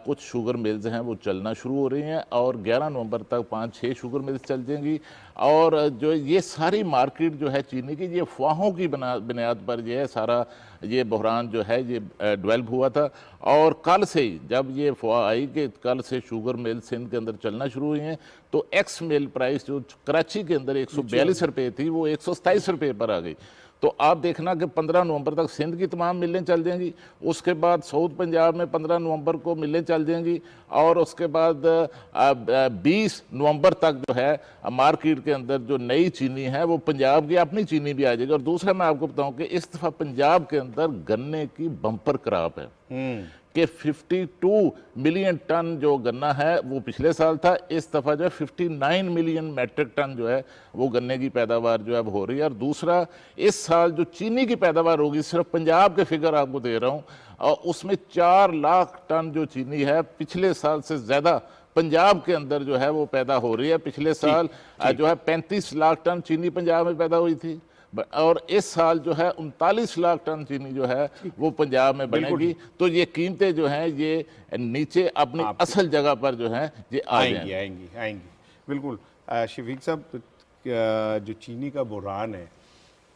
कुछ शुगर मिल्स हैं वो चलना शुरू हो रही हैं और 11 नवंबर तक 5-6 शुगर मिल्स चल जाएंगी। और जो ये सारी मार्केट जो है चीनी की, ये अफवाहों की बुनियाद पर ये सारा ये बहरान जो है ये डेवलप हुआ था। और कल से ही जब ये अफवाह आई कि कल से शुगर मिल सिंध के अंदर चलना शुरू हुई हैं, तो एक्स मिल प्राइस जो कराची के अंदर 142 रुपये थी वो 127 रुपये पर आ गई। तो आप देखना कि 15 नवंबर तक सिंध की तमाम मिलें चल जाएंगी, उसके बाद साउथ पंजाब में 15 नवंबर को मिलें चल जाएंगी और उसके बाद 20 नवंबर तक जो है मार्केट के अंदर जो नई चीनी है वो पंजाब की अपनी चीनी भी आ जाएगी। और दूसरा मैं आपको बताऊं कि इस दफ़ा पंजाब के अंदर गन्ने की बम्पर क्रॉप है कि 52 मिलियन टन जो गन्ना है वो पिछले साल था, इस दफ़ा जो है 59 मिलियन मैट्रिक टन जो है वो गन्ने की पैदावार जो है वो हो रही है। और दूसरा, इस साल जो चीनी की पैदावार होगी, सिर्फ पंजाब के फिगर आपको दे रहा हूँ, और उसमें 4 लाख टन जो चीनी है पिछले साल से ज़्यादा पंजाब के अंदर जो है वो पैदा हो रही है। पिछले साल जो है 35 लाख टन चीनी पंजाब में पैदा हुई थी और इस साल जो है 39 लाख टन चीनी जो है वो पंजाब में बनेगी। तो ये कीमतें जो हैं ये नीचे अपनी असल जगह पर जो है ये आएंगी। बिल्कुल शफीक साहब, जो चीनी का बहरान है,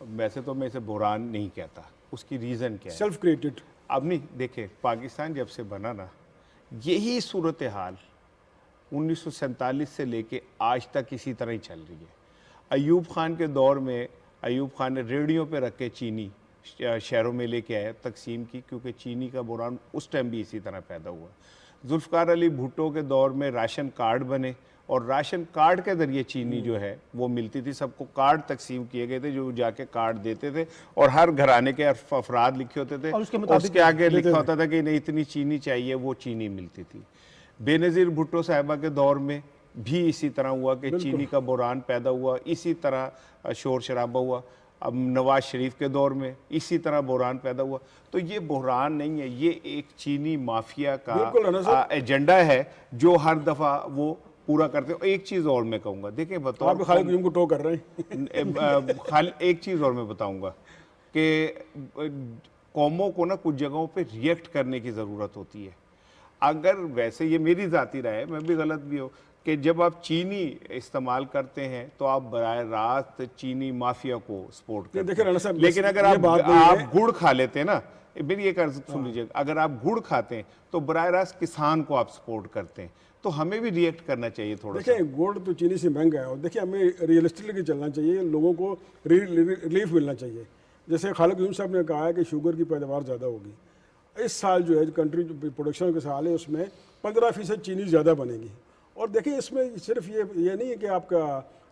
वैसे तो मैं इसे बहरान नहीं कहता, उसकी रीज़न क्या है? Self created. अब नहीं, देखे पाकिस्तान जब से बना ना, यही सूरत हाल 1947 से लेके आज तक इसी तरह ही चल रही है। अयूब खान के दौर में अयूब खान ने रेडियो पे रख के चीनी शहरों में लेके आया तकसीम की, क्योंकि चीनी का बहरान उस टाइम भी इसी तरह पैदा हुआ। जुल्फ़िकार अली भुट्टो के दौर में राशन कार्ड बने और राशन कार्ड के ज़रिए चीनी जो है वो मिलती थी, सबको कार्ड तकसीम किए गए थे जो जाके कार्ड देते थे और हर घराने के अफराद लिखे होते थे, उसके आगे लिखा होता था कि नहीं इतनी चीनी चाहिए, वो चीनी मिलती थी। बेनज़ीर भुट्टो साहिबा के दौर में भी इसी तरह हुआ कि चीनी का बहरान पैदा हुआ, इसी तरह शोर शराबा हुआ। अब नवाज शरीफ के दौर में इसी तरह बहरान पैदा हुआ। तो ये बहरान नहीं है, ये एक चीनी माफिया का एजेंडा है जो हर दफ़ा वो पूरा करते हैं। एक चीज़ और मैं कहूँगा, देखिए बताओ, आप खालिद को टो कर रहे हैं खाली एक चीज़ और मैं बताऊँगा कि कौमों को ना कुछ जगहों पे रिएक्ट करने की ज़रूरत होती है। अगर वैसे ये मेरी ज़ाती राय है, मैं भी गलत भी हो, कि जब आप चीनी इस्तेमाल करते हैं तो आप बराह रास्त चीनी माफिया को सपोर्ट करते हैं। लेकिन अगर आप गुड़ खा लेते हैं ना, मेरी एक अर्ज सुन लीजिए, अगर आप गुड़ खाते हैं तो बराह रास्त किसान को आप सपोर्ट करते हैं। तो हमें भी रिएक्ट करना चाहिए थोड़ा। देखिए गुड़ तो चीनी से महंगा है और देखिए हमें रियलिस्टिकली चलना चाहिए, लोगोों को रिलीफ मिलना चाहिए। जैसे खालिद यूम साहब ने कहा है कि शुगर की पैदावार ज़्यादा होगी इस साल, जो है कंट्री प्रोडक्शन के साल है उसमें 15% चीनी ज़्यादा बनेगी। और देखिए इसमें सिर्फ ये नहीं है कि आपका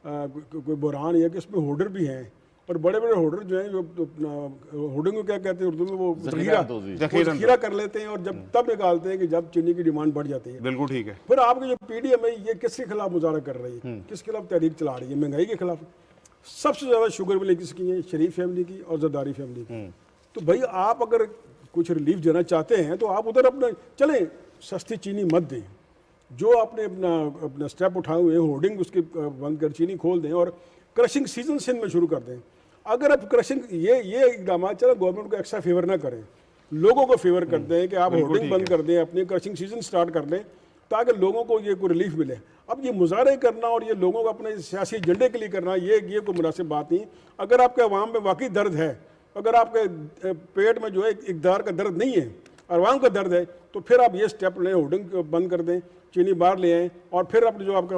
कोई बहरान है कि इसमें होल्डर भी हैं और बड़े बड़े होल्डर जो हैं जो होल्डिंग को क्या कहते हैं उर्दू में, वो जखीरा कर लेते हैं और जब तब निकालते हैं कि जब चीनी की डिमांड बढ़ जाती है। बिल्कुल ठीक है। फिर आपकी जो पीडीएम है ये किसके खिलाफ मुजाहरा कर रही है, किसके खिलाफ तहरीक चला रही है? महंगाई के खिलाफ। सबसे ज़्यादा शुगर मिलें किसकी है? शरीफ फैमिली की और जरदारी फैमिली की। तो भाई आप अगर कुछ रिलीफ देना चाहते हैं तो आप उधर अपना चलें, सस्ती चीनी मत दें। जो आपने अपना स्टेप उठाए हुए होर्डिंग उसके बंद कर चीनी खोल दें और क्रशिंग सीजन सिंध में शुरू कर दें। अगर आप क्रशिंग ये इकदाम चलो गवर्नमेंट को एक्स्ट्रा फेवर ना करें, लोगों को फेवर कर दें कि आप होर्डिंग बंद कर दें, अपनी क्रशिंग सीजन स्टार्ट कर दें ताकि लोगों को ये कोई रिलीफ मिले। अब ये मुजाहरे करना और ये लोगों को अपने सियासी एजेंडे के लिए करना ये कोई मुनासिब बात नहीं। अगर आपके अवाम में वाकई दर्द है, अगर आपके पेट में जो है इक़्तिदार का दर्द नहीं है, अवाम का दर्द है, तो फिर आप ये स्टेप लें, होर्डिंग बंद कर दें, चीनी बाहर ले आएँ और फिर अपने जो आपका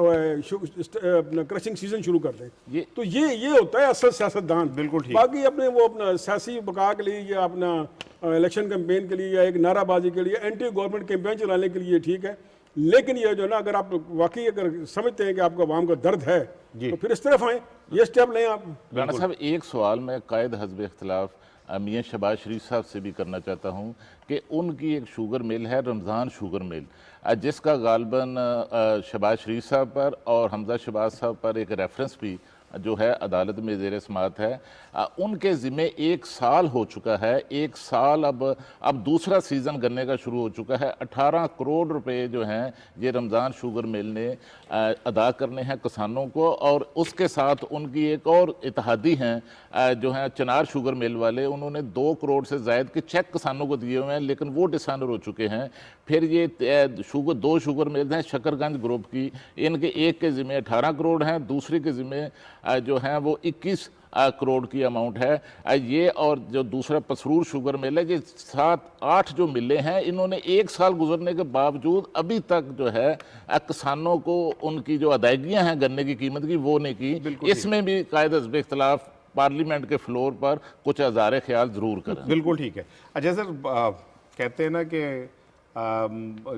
अपना क्रशिंग सीजन शुरू कर दें। तो ये होता है असल सियासतदान। बिल्कुल ठीक। बाकी अपने वो अपना सियासी बका के लिए या अपना इलेक्शन कैंपेन के लिए या एक नाराबाजी के लिए एंटी गवर्नमेंट कैंपेन चलाने के लिए ठीक है, लेकिन ये जो ना अगर आप वाकई अगर समझते हैं कि आपका आवाम का दर्द है तो फिर इस तरफ आए, ये स्टेप लें आप। राणा साहब, एक सवाल मैं कायद हज़ब इख्तिलाफ मियां शहबाज शरीफ साहब से भी करना चाहता हूं कि उनकी एक शुगर मिल है, रमज़ान शुगर मिल, जिसका गालबन शहबाज शरीफ साहब पर और हमजा शहबाज साहब पर एक रेफरेंस भी जो है अदालत में ज़ेर समाअत है। उनके ज़िम्मे 1 साल हो चुका है, 1 साल अब दूसरा सीज़न गन्ने का शुरू हो चुका है। 18 करोड़ रुपए जो हैं ये रमज़ान शुगर मिल ने अदा करने हैं किसानों को, और उसके साथ उनकी एक और इत्तेहादी हैं जो हैं चिनार शुगर मिल वाले, उन्होंने 2 करोड़ से ज़ायद के चेक किसानों को दिए हुए हैं, लेकिन वो डिसऑनर हो चुके हैं। फिर ये 2 शुगर मिल हैं शकरगंज ग्रुप की, इनके एक के ज़िम्मे 18 करोड़ हैं, दूसरे के ज़िम्मे जो हैं वो 21 करोड़ की अमाउंट है ये। और जो दूसरा पसरूर शुगर मिल है, ये 7-8 जो मिले हैं, इन्होंने 1 साल गुजरने के बावजूद अभी तक जो है किसानों को उनकी जो अदायगियां हैं गन्ने की कीमत की वो नहीं की। इसमें भी कायद हज़ब इख्तिलाफ पार्लियामेंट के फ्लोर पर कुछ आज़ार ख्याल ज़रूर करें। बिल्कुल ठीक है। अच्छा सर, कहते हैं ना कि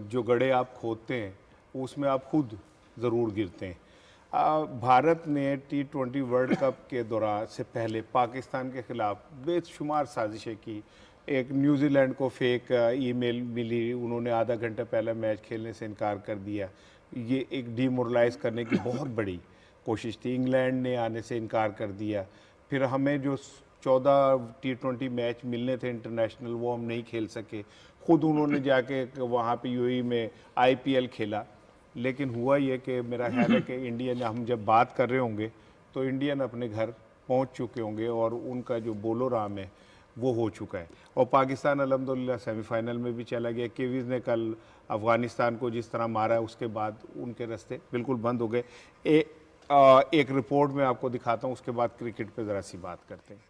जो गड्ढे आप खोदते हैं उसमें आप खुद ज़रूर गिरते हैं। भारत ने T20 वर्ल्ड कप के दौरान से पहले पाकिस्तान के खिलाफ बेशुमार साजिशें की। एक न्यूजीलैंड को फेक ईमेल मिली, उन्होंने आधा घंटा पहले मैच खेलने से इनकार कर दिया। ये एक डीमोरलाइज करने की बहुत बड़ी कोशिश थी। इंग्लैंड ने आने से इनकार कर दिया। फिर हमें जो 14 T20 मैच मिलने थे इंटरनेशनल, वो हम नहीं खेल सके। खुद उन्होंने जाके वहाँ पे यूएई में IPL खेला। लेकिन हुआ ये कि मेरा ख्याल है कि इंडियन, हम जब बात कर रहे होंगे तो इंडियन अपने घर पहुंच चुके होंगे और उनका जो बोलो राम है वो हो चुका है। और पाकिस्तान अल्हम्दुलिल्लाह सेमीफाइनल में भी चला गया। केवीज़ ने कल अफ़गानिस्तान को जिस तरह मारा, उसके बाद उनके रास्ते बिल्कुल बंद हो गए। एक रिपोर्ट में आपको दिखाता हूँ, उसके बाद क्रिकेट पे ज़रा सी बात करते हैं।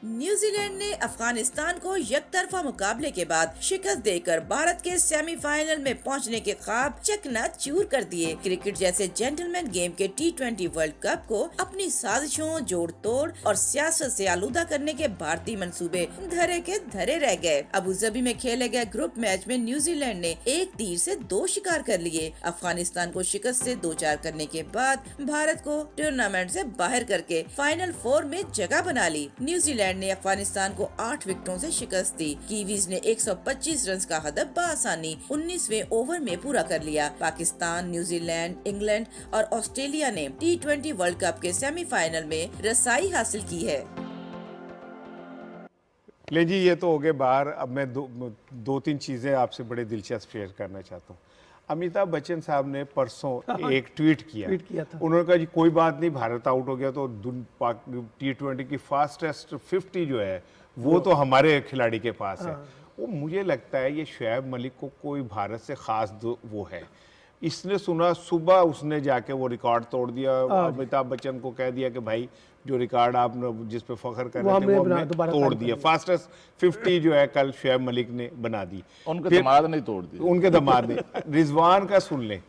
न्यूजीलैंड ने अफगानिस्तान को एकतरफा मुकाबले के बाद शिकस्त देकर भारत के सेमीफाइनल में पहुंचने के ख्वाब चकनाचूर कर दिए। क्रिकेट जैसे जेंटलमैन गेम के T20 वर्ल्ड कप को अपनी साजिशों, जोड़ तोड़ और सियासत से आलूदा करने के भारतीय मंसूबे धरे के धरे रह गए। अबूधाबी में खेले गए ग्रुप मैच में न्यूजीलैंड ने 1 तीर से 2 शिकार कर लिए। अफगानिस्तान को शिकस्त से 2-4 करने के बाद भारत को टूर्नामेंट से बाहर करके फाइनल 4 में जगह बना ली। न्यूजीलैंड ने अफगानिस्तान को 8 विकेटों से शिकस्त दी। कीवीज ने 125 रन का हदफ बआसानी 19वें ओवर में पूरा कर लिया। पाकिस्तान, न्यूजीलैंड, इंग्लैंड और ऑस्ट्रेलिया ने T20 वर्ल्ड कप के सेमीफाइनल में रसाई हासिल की है। ले जी, ये तो हो गए बाहर। अब मैं दो तीन चीज़ें आपसे बड़े दिलचस्प शेयर करना चाहता हूँ। अमिताभ बच्चन साहब ने परसों एक ट्वीट किया था। उन्होंने कहा जी कोई बात नहीं, भारत आउट हो गया तो T20 की फास्टेस्ट 50 जो है वो तो हमारे खिलाड़ी के पास है। वो मुझे लगता है ये शुएब मलिक को कोई भारत से खास वो है। इसने सुना सुबह, उसने जाके वो रिकॉर्ड तोड़ दिया। अमिताभ बच्चन को कह दिया कि भाई जो रिकॉर्ड आप जिस पे फख्र कर रहे थे वो हमने तोड़ दिया। फास्टेस्ट 50 जो है कल शुएब मलिक ने बना दी। उनके दामाद ने तोड़ दिया। उनके दामाद ने। रिजवान का सुन लें,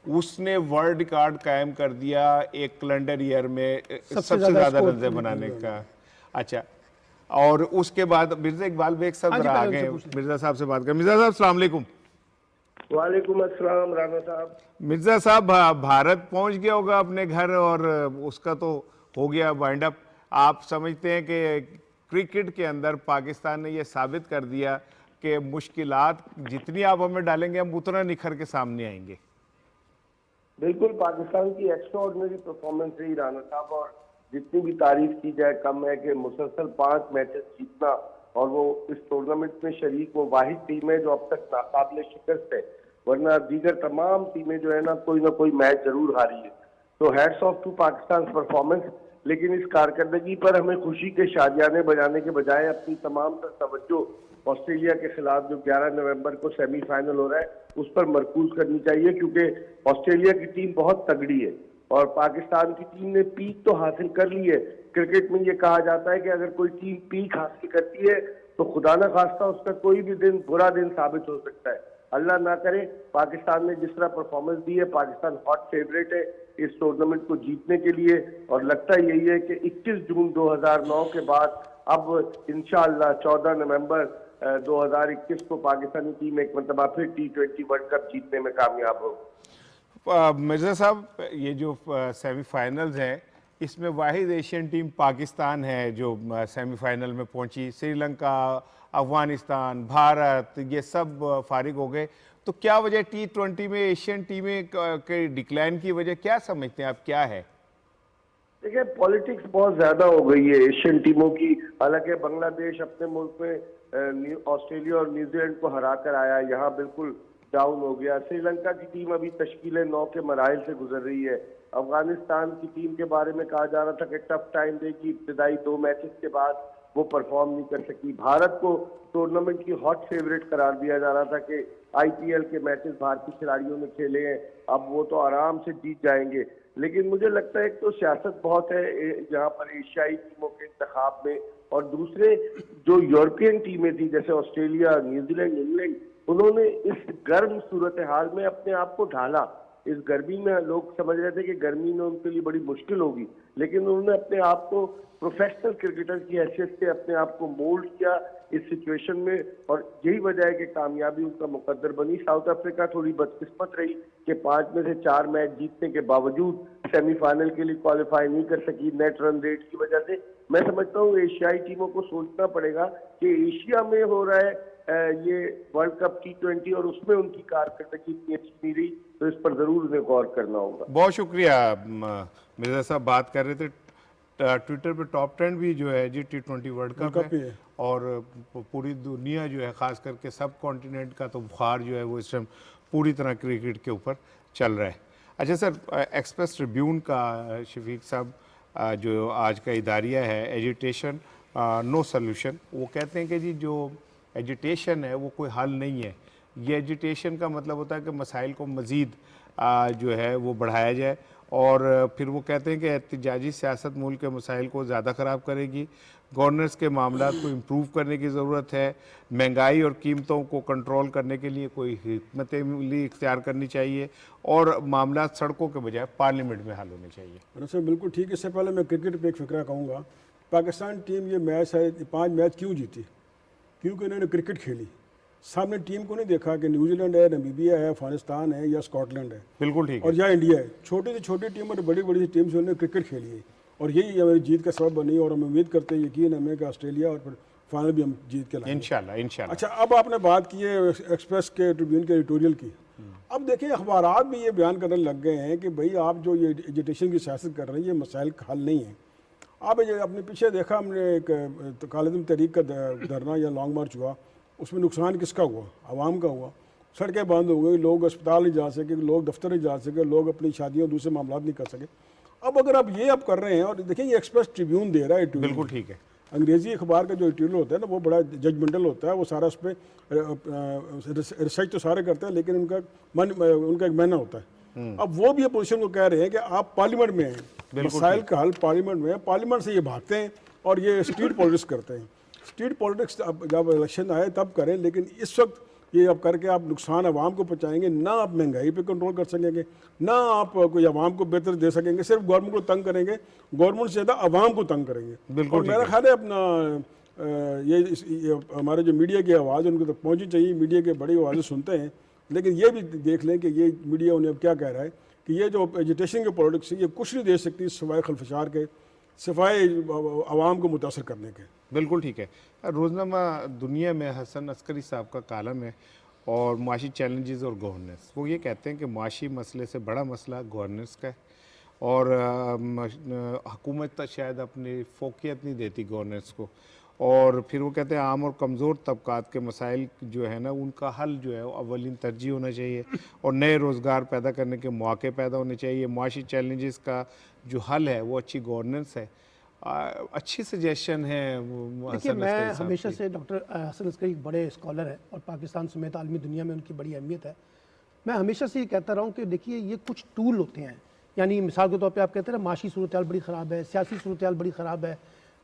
उसने वर्ल्ड रिकॉर्ड कायम कर दिया एक कैलेंडर ईयर में सबसे ज्यादा रन बनाने का। अच्छा, और उसके बाद मिर्जा इकबाल बेग साहब आ गए। मिर्जा साहब से बात करें। मिर्जा साहब अस्सलाम वालेकुम। वालेकुम अस्सलाम राना साहब। मिर्जा साहब, भारत पहुंच गया होगा अपने घर और उसका तो हो गया वाइंड अप। आप समझते हैं कि क्रिकेट के अंदर पाकिस्तान ने यह साबित कर दिया कि मुश्किलात जितनी आप हमें डालेंगे हम उतना निखर के सामने आएंगे? बिल्कुल, पाकिस्तान की एक्स्ट्राऑर्डिनरी परफॉर्मेंस रही राना साहब, और जितनी भी तारीफ की जाए कम है कि मुसलसल 5 मैचेस जीतना और वो इस टूर्नामेंट में शरीक वो वाहिद टीम है जो अब तक नाकाबिले शिकस्त है, वरना दीगर तमाम टीमें जो है ना कोई मैच जरूर हारी है। तो hats off to Pakistan performance. लेकिन इस कारकर्दगी पर हमें खुशी के शादियाने बजाने के बजाय अपनी तमाम तर तवज्जो ऑस्ट्रेलिया के खिलाफ जो 11 नवंबर को सेमीफाइनल हो रहा है उस पर मरकूज करनी चाहिए, क्योंकि ऑस्ट्रेलिया की टीम बहुत तगड़ी है और पाकिस्तान की टीम ने पीक तो हासिल कर ली है। क्रिकेट में ये कहा जाता है कि अगर कोई टीम पीक हासिल करती है तो खुदा न खास्ता उसका कोई भी दिन बुरा दिन साबित हो सकता है। अल्लाह ना करे। पाकिस्तान ने जिस तरह परफॉर्मेंस दी है, पाकिस्तान हॉट फेवरेट है इस टूर्नामेंट को जीतने के लिए, और लगता यही है कि 21 जून 2009 के बाद अब इंशाअल्लाह 14 नवंबर 2021 को पाकिस्तानी टीम एक मरतबा फिर T20 वर्ल्ड कप जीतने में कामयाब हो। मिर्जा साहब, ये जो सेमीफाइनल्स हैं इसमें वाहिद एशियन टीम पाकिस्तान है जो सेमीफाइनल में पहुंची। श्रीलंका, अफगानिस्तान, भारत ये सब फारिग हो गए। तो क्या वजह T20 में एशियन टीमें के डिक्लाइन की वजह क्या समझते हैं आप, क्या है? देखिए, पॉलिटिक्स बहुत ज्यादा हो गई है एशियन टीमों की। हालांकि बांग्लादेश अपने मुल्क में ऑस्ट्रेलिया और न्यूजीलैंड को हरा कर आया, यहाँ बिल्कुल डाउन हो गया। श्रीलंका की टीम अभी तश्कील 9 के मराइल से गुजर रही है। अफगानिस्तान की टीम के बारे में कहा जा रहा था कि टफ टाइम देगी, इब्तदाई 2 मैचेस के बाद वो परफॉर्म नहीं कर सकी। भारत को टूर्नामेंट की हॉट फेवरेट करार दिया जा रहा था कि आईपीएल के मैचेस भारतीय खिलाड़ियों ने खेले हैं, अब वो तो आराम से जीत जाएंगे। लेकिन मुझे लगता है एक तो सियासत बहुत है यहाँ पर एशियाई टीमों के इंतखाब में, और दूसरे जो यूरोपियन टीमें थी जैसे ऑस्ट्रेलिया, न्यूजीलैंड, इंग्लैंड, उन्होंने इस गर्म सूरत हाल में अपने आप को ढाला। इस गर्मी में लोग समझ रहे थे कि गर्मी में उनके लिए बड़ी मुश्किल होगी, लेकिन उन्होंने अपने आप को प्रोफेशनल क्रिकेटर की हैसियत से अपने आप को मोल्ड किया इस सिचुएशन में, और यही वजह है कि कामयाबी उनका मुकद्दर बनी। साउथ अफ्रीका थोड़ी बदकिस्मत रही कि 5 में से 4 मैच जीतने के बावजूद सेमीफाइनल के लिए क्वालिफाई नहीं कर सकी नेट रन रेट की वजह से। मैं समझता हूँ एशियाई टीमों को सोचना पड़ेगा कि एशिया में हो रहा है ये वर्ल्ड कप T20 और उसमें उनकी कारकर्दगी इतनी अच्छी नहीं रही, तो इस पर जरूर उन्हें गौर करना होगा। बहुत शुक्रिया मिर्जा साहब। बात कर रहे थे ट्विटर पे टॉप 10 भी जो है जी T20 वर्ल्ड कप है, और पूरी दुनिया जो है ख़ास करके सब कॉन्टिनेंट का तो बुखार जो है वो इस टाइम पूरी तरह क्रिकेट के ऊपर चल रहा है। अच्छा सर, एक्सप्रेस ट्रिब्यून का शफीक साहब जो आज का इदारिया है, एजिटेशन नो सॉल्यूशन, वो कहते हैं कि जी जो एजिटेशन है वो कोई हल नहीं है। ये एजिटेशन का मतलब होता है कि मसाइल को मज़ीद जो है वो बढ़ाया जाए, और फिर वो कहते हैं कि एहतजाजी सियासत मुल्क के मसाइल को ज़्यादा ख़राब करेगी। गवर्नेंस के मामला को इम्प्रूव करने की ज़रूरत है। महंगाई और कीमतों को कंट्रोल करने के लिए कोई हिकमत अमली इख्तियार करनी चाहिए, और मामला सड़कों के बजाय पार्लियामेंट में हल होने चाहिए। सर बिल्कुल ठीक है। इससे पहले मैं क्रिकेट पे एक फिक्रा कहूँगा। पाकिस्तान टीम ये मैच है 5 मैच क्यों जीती? क्योंकि इन्होंने क्रिकेट खेली। सामने टीम को नहीं देखा कि न्यूजीलैंड है, नामीबिया है, अफगानिस्तान है या स्कॉटलैंड है, बिल्कुल ठीक, और या इंडिया है। छोटी से छोटी टीम और बड़ी बड़ी टीम से उन्होंने क्रिकेट खेली है, और यही हमारी जीत का सबब बनी, और हम उम्मीद करते हैं, यकीन हमें कि ऑस्ट्रेलिया और फिर फाइनल भी हम जीत के लाएंगे इंशाल्लाह इंशाल्लाह। अच्छा, अब आपने बात की है एक्सप्रेस के ट्रिब्यून के एडिटोरियल की। अब देखिए अखबारात भी ये बयान करने लग गए हैं कि भाई आप जो ये एजुटेशन की सियासत कर रहे हैं ये मसाइल का हल नहीं है। आप अपने पीछे देखा हमने एक कालिदम तहरीक का धरना या लॉन्ग मार्च हुआ, उसमें नुकसान किसका हुआ? आवाम का हुआ। सड़कें बंद हो गई, लोग अस्पताल नहीं जा सके, लोग दफ्तर नहीं जा सके, लोग अपनी शादियों दूसरे मामला नहीं कर सके। अब अगर आप ये आप कर रहे हैं, और देखिए ये एक्सप्रेस ट्रिब्यून दे रहा है, बिल्कुल ठीक है। अंग्रेजी अखबार का जो एडिटोरियल होता है ना वो बड़ा जजमेंटल होता है, वो सारा उस पर रिसर्च तो सारे करते हैं, लेकिन उनका एक मैना होता है। अब वो भी अपोजिशन को कह रहे हैं कि आप पार्लियामेंट में हैं, मसाइल का हल पार्लियामेंट में है, पार्लियामेंट से ये भागते हैं और ये स्ट्रीट पॉलिटिक्स करते हैं। स्ट्रीट पॉलिटिक्स जब इलेक्शन आए तब करें, लेकिन इस वक्त ये अब करके आप नुकसान आवाम को पहुँचाएंगे, ना आप महंगाई पे कंट्रोल कर सकेंगे, ना आप कोई आवाम को बेहतर दे सकेंगे, सिर्फ गवर्नमेंट को तंग करेंगे, गवर्नमेंट से ज़्यादा आवाम को तंग करेंगे। बिल्कुल मेरा ख्याल है अपना ये हमारे जो मीडिया की आवाज़ उनको तक पहुँचनी चाहिए। मीडिया के बड़ी आवाज़ें सुनते हैं, लेकिन ये भी देख लें कि ये मीडिया उन्हें अब क्या कह रहा है कि ये जो एजुटेशन के पॉलिटिक्स है ये कुछ नहीं दे सकती सिवाय खलफशार के, सिवाय आवाम को मुतासर करने के। बिल्कुल ठीक है। रोज़नामा दुनिया में हसन अस्करी साहब का कालम है, और माशी चैलेंजेस और गवर्नेंस। वो ये कहते हैं कि माशी मसले से बड़ा मसला गवर्नेंस का है, और हुकूमत शायद अपनी फोकियत नहीं देती गवर्नेंस को, और फिर वो कहते हैं आम और कमज़ोर तबकात के मसाइल जो है ना उनका हल जो है अवलिन तरजीह होना चाहिए, और नए रोज़गार पैदा करने के मौके पैदा होने चाहिए। माशी चैलेंजेस का जो हल है वो अच्छी गवर्नेंस है। अच्छी सजेशन है। देखिए, मैं हमेशा से डॉक्टर हसन अस्करी एक बड़े स्कॉलर हैं और पाकिस्तान समेत आलमी दुनिया में उनकी बड़ी अहमियत है। मैं हमेशा से ये कहता रहा हूँ कि देखिए ये कुछ टूल होते हैं, यानी मिसाल के तौर पे आप कहते हैं ना माशी सूरत हाल बड़ी ख़राब है, सियासी सूरत हाल बड़ी ख़राब है,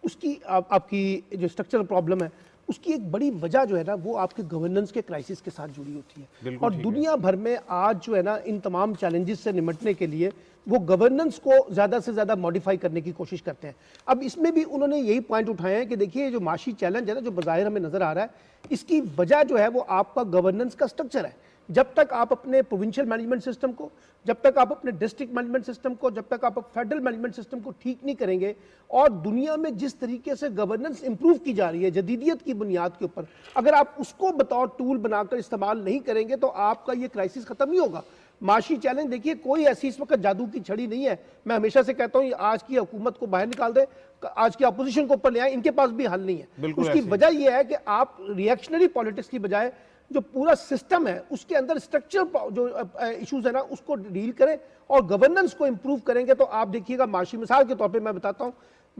उसकी आपकी जो स्ट्रक्चरल प्रॉब्लम है उसकी एक बड़ी वजह जो है ना वो आपके गवर्नेंस के क्राइसिस के साथ जुड़ी होती है। बिल्कुल और ठीक है। दुनिया भर में आज जो है ना इन तमाम चैलेंजेस से निपटने के लिए वो गवर्नेंस को ज़्यादा से ज़्यादा मॉडिफाई करने की कोशिश करते हैं। अब इसमें भी उन्होंने यही पॉइंट उठाए हैं कि देखिए जो माशी चैलेंज है ना, जो बज़ाहिर हमें नज़र आ रहा है, इसकी वजह जो है वो आपका गवर्नेंस का स्ट्रक्चर है। जब तक आप अपने प्रोविंशियल मैनेजमेंट सिस्टम को, जब तक आप अपने डिस्ट्रिक्ट मैनेजमेंट सिस्टम को, जब तक आप फेडरल मैनेजमेंट सिस्टम को ठीक नहीं करेंगे, और दुनिया में जिस तरीके से गवर्नेंस इंप्रूव की जा रही है जदीदियत की बुनियाद के ऊपर, अगर आप उसको बतौर टूल बनाकर इस्तेमाल नहीं करेंगे तो आपका ये क्राइसिस खत्म नहीं होगा। माशी चैलेंज देखिए कोई ऐसी इस वक्त जादू की छड़ी नहीं है। मैं हमेशा से कहता हूं आज की हुकूमत को बाहर निकाल दे, आज की अपोजिशन को ऊपर ले आए, इनके पास भी हल नहीं है। बिल्कुल उसकी ऐसे ही। वजह यह है कि आप रिएक्शनरी पॉलिटिक्स की बजाय जो पूरा सिस्टम है उसके अंदर स्ट्रक्चर जो इश्यूज है ना उसको डील करें और गवर्नेंस को इंप्रूव करेंगे तो आप देखिएगा माशी मिसाल के तौर पे मैं बताता हूं,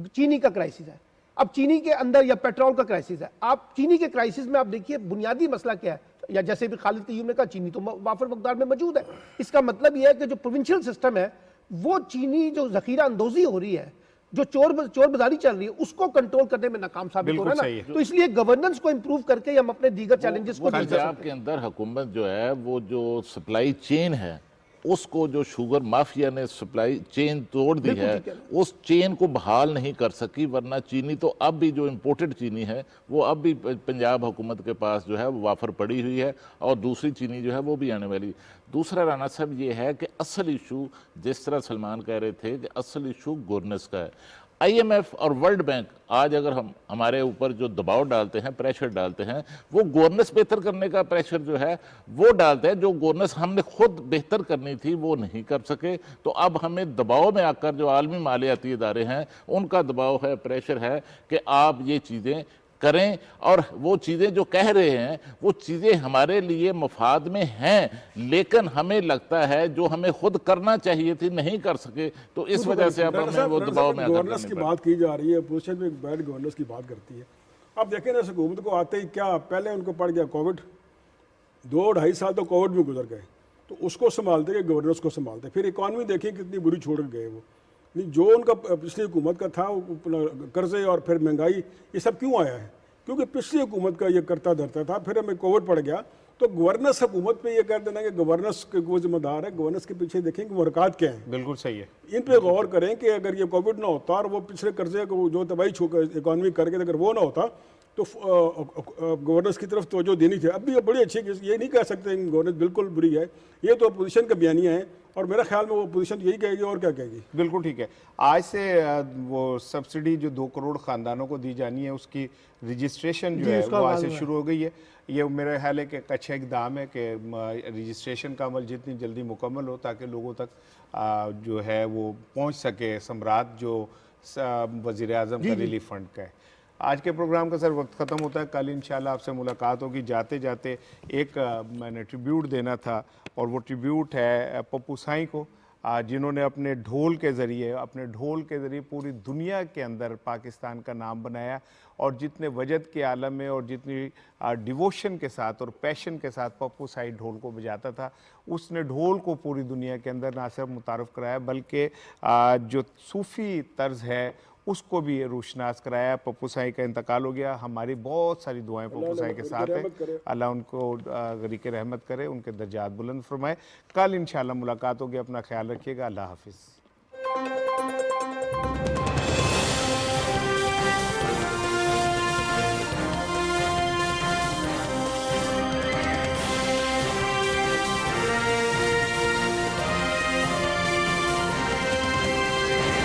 चीनी का क्राइसिस है, अब चीनी के अंदर या पेट्रोल का क्राइसिस है। आप चीनी के क्राइसिस में आप देखिए बुनियादी मसला क्या है, या जैसे भी खालिद कयूम ने कहा चीनी तो वाफर मकदार में मौजूद है। इसका मतलब यह है कि जो प्रोविंशियल सिस्टम है वो चीनी जो जखीरा अंदोजी हो रही है, जो चोर बाजारी चल रही है, उसको कंट्रोल करने में नाकाम साबित हो रहा बिल्कुल है सही ना। है। तो इसलिए गवर्नेंस को इंप्रूव करके हम अपने दीगर चैलेंजेस को डील कर पंजाब सकते के हैं। अंदर हुकूमत जो है वो जो सप्लाई चेन है उसको, जो शुगर माफिया ने सप्लाई चेन तोड़ दी बिल्कुल है, ठीक है। उस चेन को बहाल नहीं कर सकी। वरना चीनी तो अब भी जो इम्पोर्टेड चीनी है वो अब भी पंजाब हुकूमत के पास जो है वो वाफर पड़ी हुई है, और दूसरी चीनी जो है वो भी आने वाली। दूसरा राना साहब ये है कि असल इशू, जिस तरह सलमान कह रहे थे कि असल इशू गवर्नेंस का है। IMF और वर्ल्ड बैंक आज अगर हम हमारे ऊपर जो दबाव डालते हैं, प्रेशर डालते हैं, वो गवर्नेंस बेहतर करने का प्रेशर जो है वो डालते हैं। जो गवर्नेंस हमने खुद बेहतर करनी थी वो नहीं कर सके, तो अब हमें दबाव में आकर जो आलमी मालियाती इदारे हैं उनका दबाव है, प्रेशर है कि आप ये चीज़ें करें, और वो चीज़ें जो कह रहे हैं वो चीज़ें हमारे लिए मफाद में हैं, लेकिन हमें लगता है जो हमें खुद करना चाहिए थी नहीं कर सके, तो इस वजह से अब हमें वो दबाव में आकर गवर्नेंस की करने पड़े। बात की जा रही है, अपोजिशन में बैड गवर्नेंस की बात करती है। अब देखें ना, इस हुकूमत को आते ही क्या पहले उनको पड़ गया कोविड, 2-2.5 साल तो कोविड में गुजर गए, तो उसको संभालते गए, गवर्नेंस को संभालते, फिर इकॉनमी देखिए कितनी बुरी छोड़ के गए वो। नहीं, जो उनका पिछली हुकूमत का था वो कर्जे और फिर महंगाई, ये सब क्यों आया है? क्योंकि पिछली हुकूमत का ये करता धरता था, फिर हमें कोविड पड़ गया, तो गवर्नेंस हुकूमत पे ये कर देना कि गवर्नेंस के वो जिम्मेदार है। गवर्नेंस के पीछे देखें कि मुहरकात क्या है, बिल्कुल सही है। इन पे गौर करें कि अगर ये कोविड ना होता और वो पिछले कर्जे को जो तबाही इकॉनमी करके अगर वो ना होता तो गवर्नेंस की तरफ तवज्जो देनी थी। अब भी बड़ी अच्छी, ये नहीं कह सकते गवर्नेंस बिल्कुल बुरी है, ये तो अपोजिशन का बयानिया है, और मेरा ख्याल में वो अपोजिशन यही कहेगी और क्या कहेगी। बिल्कुल ठीक है। आज से वो सब्सिडी जो 2 करोड़ ख़ानदानों को दी जानी है उसकी रजिस्ट्रेशन जो जी, है उसका वो आज अमल से हुआ है। शुरू हो गई है। ये मेरा ख्याल है कि एक अच्छा इकदाम है कि रजिस्ट्रेशन का अमल जितनी जल्दी मुकम्मल हो ताकि लोगों तक जो है वो पहुंच सके समरात जो वज़ीर आज़म का रिलीफ फंड का है। आज के प्रोग्राम का सर वक्त ख़त्म होता है, कल इंशाल्लाह आपसे मुलाकात होगी। जाते जाते एक मैंने ट्रिब्यूट देना था, और वो ट्रिब्यूट है पप्पू साईं को, जिन्होंने अपने ढोल के ज़रिए पूरी दुनिया के अंदर पाकिस्तान का नाम बनाया, और जितने वजद के आलम में और जितनी डिवोशन के साथ और पैशन के साथ पप्पू साईं ढोल को बजाता था, उसने ढोल को पूरी दुनिया के अंदर ना सिर्फ मुतारफ़ कराया बल्कि जो सूफ़ी तर्ज है उसको भी रोशनास कराया। पप्पू साईं का इंतकाल हो गया, हमारी बहुत सारी दुआएं पप्पू साईं के साथ है। अल्लाह उनको गरीक़ रहमत करे, उनके दर्जात बुलंद फरमाए। कल इंशाल्लाह मुलाकात होगी, अपना ख्याल रखिएगा। अल्लाह हाफिज़।